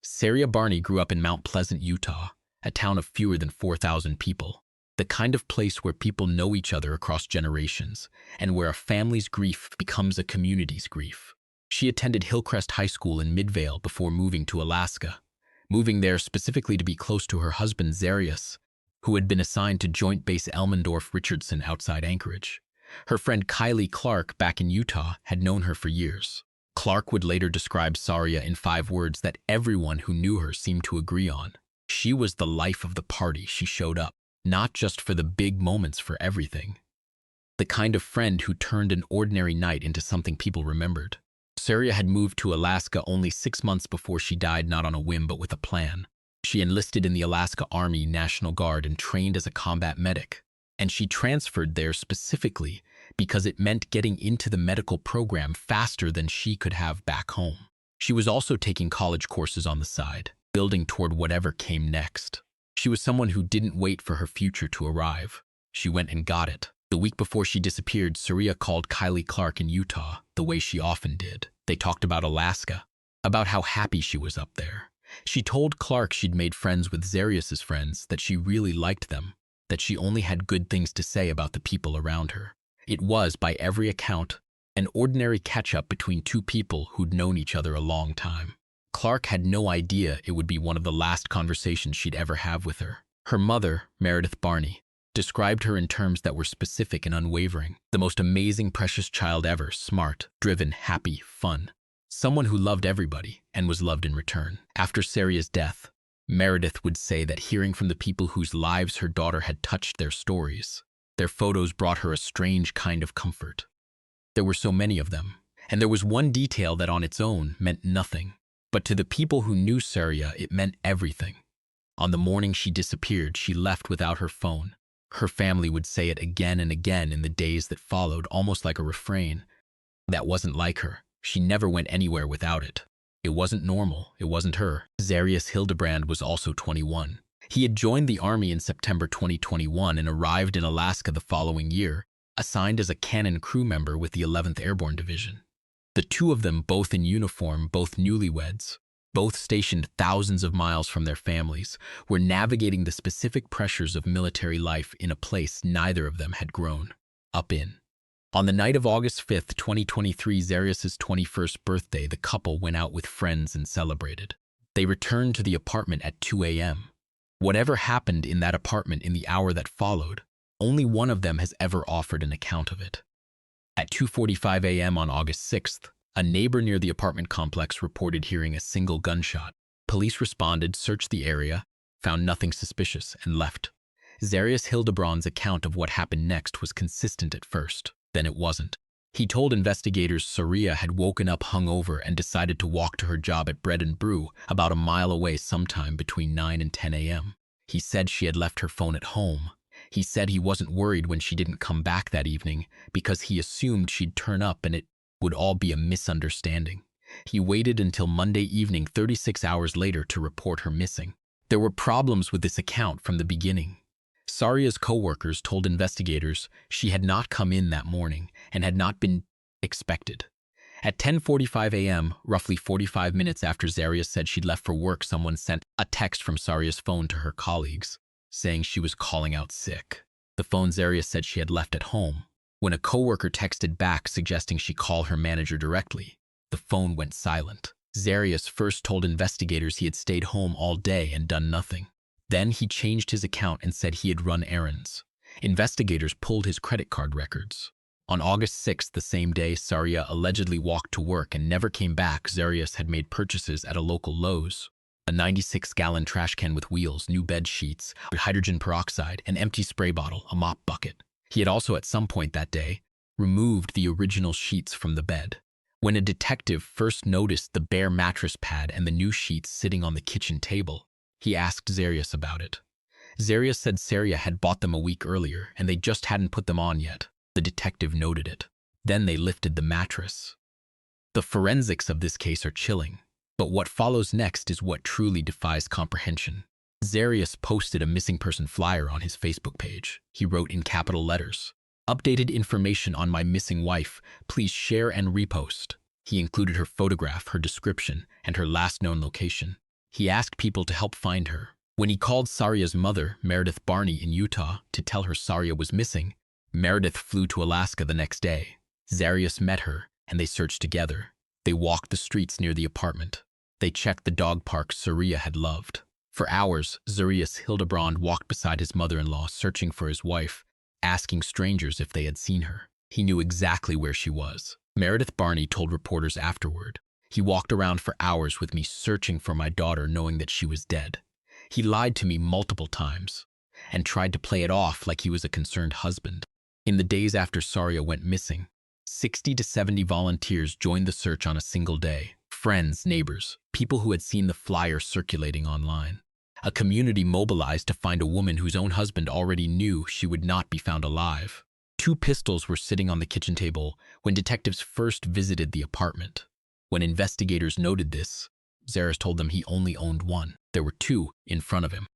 Saria grew up in Mount Pleasant, Utah, a town of fewer than 4,000 people. The kind of place where people know each other across generations, and where a family's grief becomes a community's grief. She attended Hillcrest High School in Midvale before moving to Alaska, moving there specifically to be close to her husband Zarius, who had been assigned to Joint Base Elmendorf-Richardson outside Anchorage. Her friend Kylie Clark back in Utah had known her for years. Clark would later describe Saria in 5 words that everyone who knew her seemed to agree on. She was the life of the party. She showed up, not just for the big moments, for everything. the kind of friend who turned an ordinary night into something people remembered. Saria had moved to Alaska only 6 months before she died, not on a whim but with a plan. She enlisted in the Alaska Army National Guard and trained as a combat medic. And she transferred there specifically because it meant getting into the medical program faster than she could have back home. She was also taking college courses on the side, building toward whatever came next. She was someone who didn't wait for her future to arrive. She went and got it. The week before she disappeared, Saria called Kylie Clark in Utah, the way she often did. They talked about Alaska, about how happy she was up there. She told Clark she'd made friends with Zarius's friends, that she really liked them, that she only had good things to say about the people around her. It was, by every account, an ordinary catch-up between two people who'd known each other a long time. Clark had no idea it would be one of the last conversations she'd ever have with her. Her mother, Meredith Barney, described her in terms that were specific and unwavering. The most amazing, precious child ever, smart, driven, happy, fun. Someone who loved everybody and was loved in return. After Saria's death, Meredith would say that hearing from the people whose lives her daughter had touched their stories, their photos brought her a strange kind of comfort. There were so many of them, and there was one detail that on its own meant nothing. But to the people who knew Saria, it meant everything. On the morning she disappeared, she left without her phone. Her family would say it again and again in the days that followed, almost like a refrain. That wasn't like her. She never went anywhere without it. It wasn't normal. It wasn't her. Saria Hildabrand was also 21. He had joined the Army in September 2021 and arrived in Alaska the following year, assigned as a cannon crew member with the 11th Airborne Division. The two of them, both in uniform, both newlyweds, both stationed thousands of miles from their families, were navigating the specific pressures of military life in a place neither of them had grown up in. On the night of August 5th, 2023, Zarius's 21st birthday, the couple went out with friends and celebrated. They returned to the apartment at 2 a.m. Whatever happened in that apartment in the hour that followed, only one of them has ever offered an account of it. At 2:45 a.m. on August 6th, a neighbor near the apartment complex reported hearing a single gunshot. Police responded, searched the area, found nothing suspicious, and left. Saria Hildabrand's account of what happened next was consistent at first. Then it wasn't. He told investigators Saria had woken up hungover and decided to walk to her job at Bread and Brew, about a mile away, sometime between 9 and 10 a.m. He said she had left her phone at home. He said he wasn't worried when she didn't come back that evening because he assumed she'd turn up and it would all be a misunderstanding. He waited until Monday evening, 36 hours later, to report her missing. There were problems with this account from the beginning. Saria's co-workers told investigators she had not come in that morning and had not been expected. At 10:45 a.m., roughly 45 minutes after Saria said she'd left for work, someone sent a text from Saria's phone to her colleagues, saying she was calling out sick. The phone Saria said she had left at home. When a coworker texted back suggesting she call her manager directly, the phone went silent. Saria first told investigators he had stayed home all day and done nothing. Then he changed his account and said he had run errands. Investigators pulled his credit card records. On August 6th, the same day Saria allegedly walked to work and never came back, Saria had made purchases at a local Lowe's. A 96-gallon trash can with wheels, new bed sheets, hydrogen peroxide, an empty spray bottle, a mop bucket. He had also, at some point that day, removed the original sheets from the bed. When a detective first noticed the bare mattress pad and the new sheets sitting on the kitchen table, he asked Saria about it. Saria said Saria had bought them a week earlier and they just hadn't put them on yet. The detective noted it. Then they lifted the mattress. The forensics of this case are chilling, but what follows next is what truly defies comprehension. Saria posted a missing person flyer on his Facebook page. He wrote in capital letters, "Updated information on my missing wife. Please share and repost." He included her photograph, her description, and her last known location. He asked people to help find her. When he called Saria's mother, Meredith Barney, in Utah, to tell her Saria was missing, Meredith flew to Alaska the next day. Saria met her, and they searched together. They walked the streets near the apartment. They checked the dog park Saria had loved. For hours, Saria Hildabrand walked beside his mother-in-law, searching for his wife, asking strangers if they had seen her. He knew exactly where she was. Meredith Barney told reporters afterward, "He walked around for hours with me searching for my daughter, knowing that she was dead. He lied to me multiple times and tried to play it off like he was a concerned husband. In the days after Saria went missing, 60 to 70 volunteers joined the search on a single day. Friends, neighbors, people who had seen the flyer circulating online. A community mobilized to find a woman whose own husband already knew she would not be found alive. 2 pistols were sitting on the kitchen table when detectives first visited the apartment. When investigators noted this, Zaris told them he only owned one. There were 2 in front of him.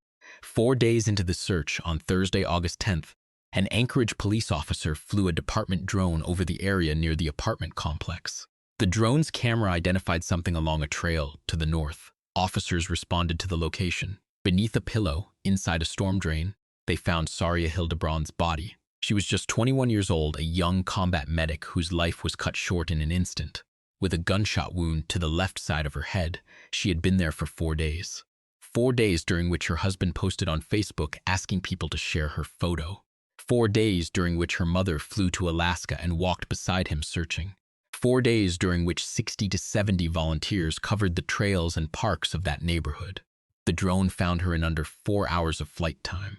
4 days into the search, on Thursday, August 10th, an Anchorage police officer flew a department drone over the area near the apartment complex. The drone's camera identified something along a trail to the north. Officers responded to the location. Beneath a pillow, inside a storm drain, they found Saria Hildabrand's body. She was just 21 years old, a young combat medic whose life was cut short in an instant. With a gunshot wound to the left side of her head, she had been there for 4 days. 4 days during which her husband posted on Facebook asking people to share her photo. 4 days during which her mother flew to Alaska and walked beside him searching. 4 days during which 60 to 70 volunteers covered the trails and parks of that neighborhood. The drone found her in under 4 hours of flight time.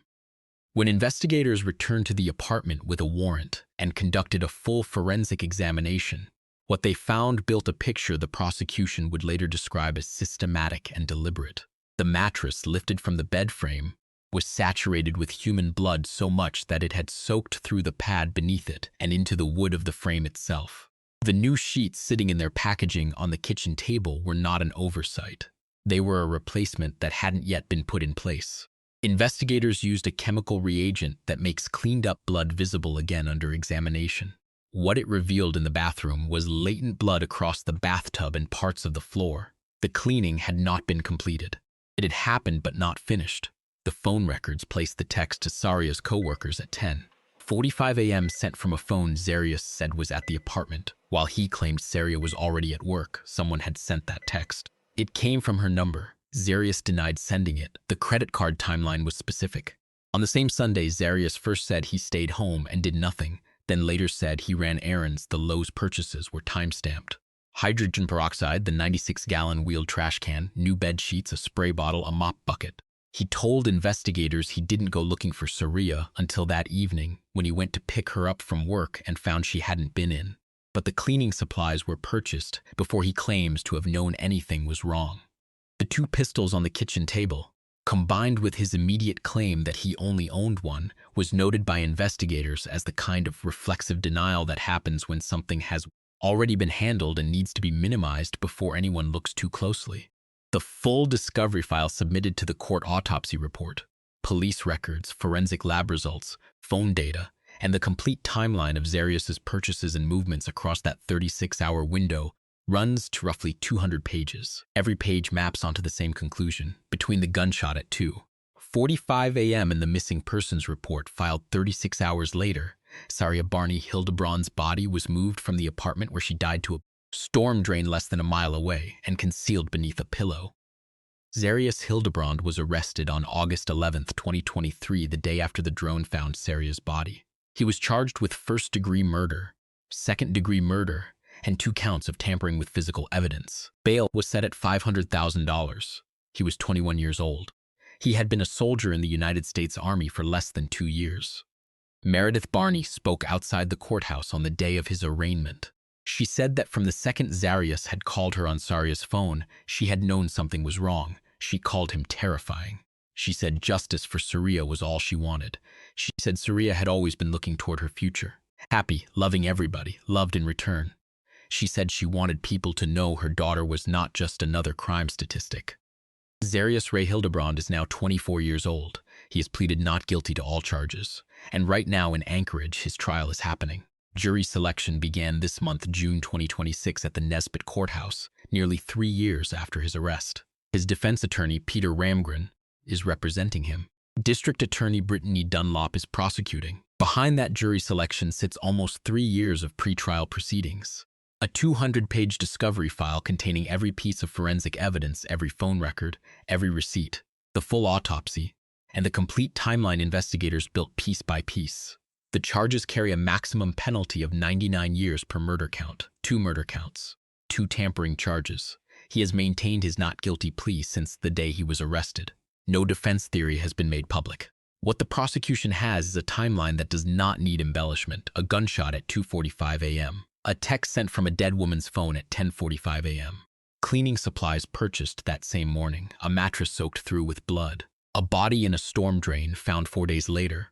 When investigators returned to the apartment with a warrant and conducted a full forensic examination, what they found built a picture the prosecution would later describe as systematic and deliberate. The mattress lifted from the bed frame was saturated with human blood so much that it had soaked through the pad beneath it and into the wood of the frame itself. The new sheets sitting in their packaging on the kitchen table were not an oversight. They were a replacement that hadn't yet been put in place. Investigators used a chemical reagent that makes cleaned-up blood visible again under examination. What it revealed in the bathroom was latent blood across the bathtub and parts of the floor. The cleaning had not been completed. It had happened but not finished. The phone records placed the text to Saria's co-workers at 10:45 a.m. sent from a phone Zaris said was at the apartment. While he claimed Saria was already at work, someone had sent that text. It came from her number. Zaris denied sending it. The credit card timeline was specific. On the same Sunday, Zaris first said he stayed home and did nothing, then later said he ran errands. The Lowe's purchases were time-stamped. Hydrogen peroxide, the 96-gallon wheeled trash can, new bed sheets, a spray bottle, a mop bucket. He told investigators he didn't go looking for Saria until that evening when he went to pick her up from work and found she hadn't been in. But the cleaning supplies were purchased before he claims to have known anything was wrong. The 2 pistols on the kitchen table, combined with his immediate claim that he only owned one, was noted by investigators as the kind of reflexive denial that happens when something has already been handled and needs to be minimized before anyone looks too closely. The full discovery file submitted to the court autopsy report, police records, forensic lab results, phone data, and the complete timeline of Zaris's purchases and movements across that 36-hour window runs to roughly 200 pages. Every page maps onto the same conclusion. Between the gunshot at 2:45 a.m. and the missing persons report filed 36 hours later, Saria Hildabrand's body was moved from the apartment where she died to a storm drain less than a mile away and concealed beneath a pillow. Saria Hildabrand was arrested on August 11, 2023, the day after the drone found Saria's body. He was charged with first-degree murder, second-degree murder, and 2 counts of tampering with physical evidence. Bail was set at $500,000. He was 21 years old. He had been a soldier in the United States Army for less than 2 years. Meredith Barney spoke outside the courthouse on the day of his arraignment. She said that from the second Zaris had called her on Saria's phone, she had known something was wrong. She called him terrifying. She said justice for Saria was all she wanted. She said Saria had always been looking toward her future. Happy, loving everybody, loved in return. She said she wanted people to know her daughter was not just another crime statistic. Saria Hildabrand is now 24 years old. He has pleaded not guilty to all charges. And right now in Anchorage, his trial is happening. Jury selection began this month, June 2026, at the Nesbitt Courthouse, nearly 3 years after his arrest. His defense attorney, Peter Ramgren, is representing him. District Attorney Brittany Dunlop is prosecuting. Behind that jury selection sits almost 3 years of pretrial proceedings. A 200-page discovery file containing every piece of forensic evidence, every phone record, every receipt, the full autopsy, and the complete timeline investigators built piece by piece. The charges carry a maximum penalty of 99 years per murder count, 2 murder counts, 2 tampering charges. He has maintained his not guilty plea since the day he was arrested. No defense theory has been made public. What the prosecution has is a timeline that does not need embellishment: a gunshot at 2:45 a.m., a text sent from a dead woman's phone at 10:45 a.m., cleaning supplies purchased that same morning, a mattress soaked through with blood, a body in a storm drain found 4 days later,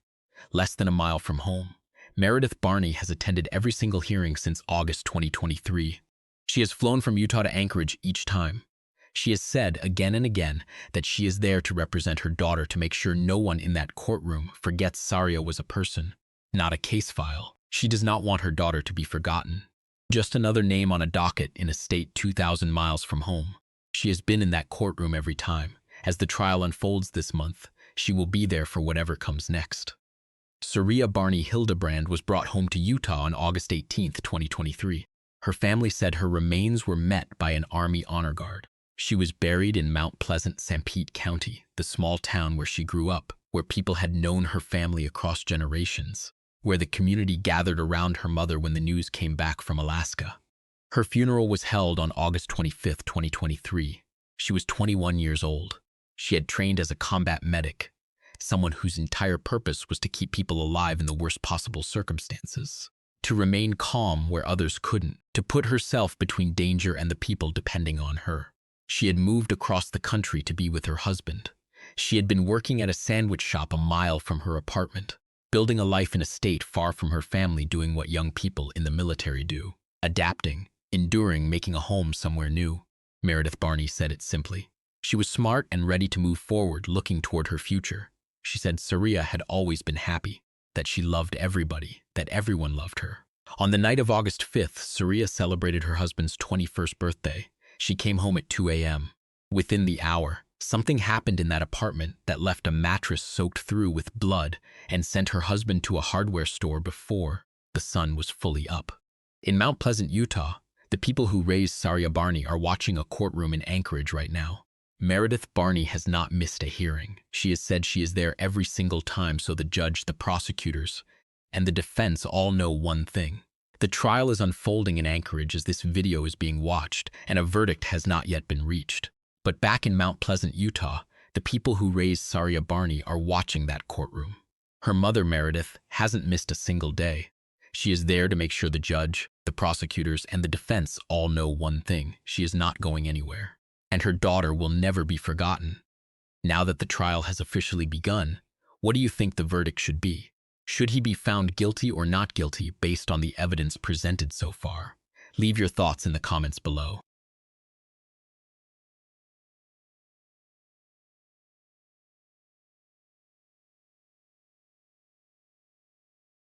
less than a mile from home. Meredith Barney has attended every single hearing since August 2023. She has flown from Utah to Anchorage each time. She has said again and again that she is there to represent her daughter, to make sure no one in that courtroom forgets Saria was a person, not a case file. She does not want her daughter to be forgotten, just another name on a docket in a state 2,000 miles from home. She has been in that courtroom every time. As the trial unfolds this month, she will be there for whatever comes next. Saria Barney Hildabrand was brought home to Utah on August 18, 2023. Her family said her remains were met by an Army honor guard. She was buried in Mount Pleasant, Sanpete County, the small town where she grew up, where people had known her family across generations, where the community gathered around her mother when the news came back from Alaska. Her funeral was held on August 25, 2023. She was 21 years old. She had trained as a combat medic, someone whose entire purpose was to keep people alive in the worst possible circumstances, to remain calm where others couldn't, to put herself between danger and the people depending on her. She had moved across the country to be with her husband. She had been working at a sandwich shop a mile from her apartment, building a life in a state far from her family, doing what young people in the military do, adapting, enduring, making a home somewhere new. Meredith Barney said it simply. She was smart and ready to move forward, looking toward her future. She said Saria had always been happy, that she loved everybody, that everyone loved her. On the night of August 5th, Saria celebrated her husband's 21st birthday. She came home at 2 a.m. Within the hour, something happened in that apartment that left a mattress soaked through with blood and sent her husband to a hardware store before the sun was fully up. In Mount Pleasant, Utah, the people who raised Saria Barney are watching a courtroom in Anchorage right now. Meredith Barney has not missed a hearing. She has said she is there every single time so the judge, the prosecutors, and the defense all know one thing. The trial is unfolding in Anchorage as this video is being watched, and a verdict has not yet been reached. But back in Mount Pleasant, Utah, the people who raised Saria Barney are watching that courtroom. Her mother, Meredith, hasn't missed a single day. She is there to make sure the judge, the prosecutors, and the defense all know one thing: she is not going anywhere. And her daughter will never be forgotten. Now that the trial has officially begun, what do you think the verdict should be? Should he be found guilty or not guilty based on the evidence presented so far? Leave your thoughts in the comments below.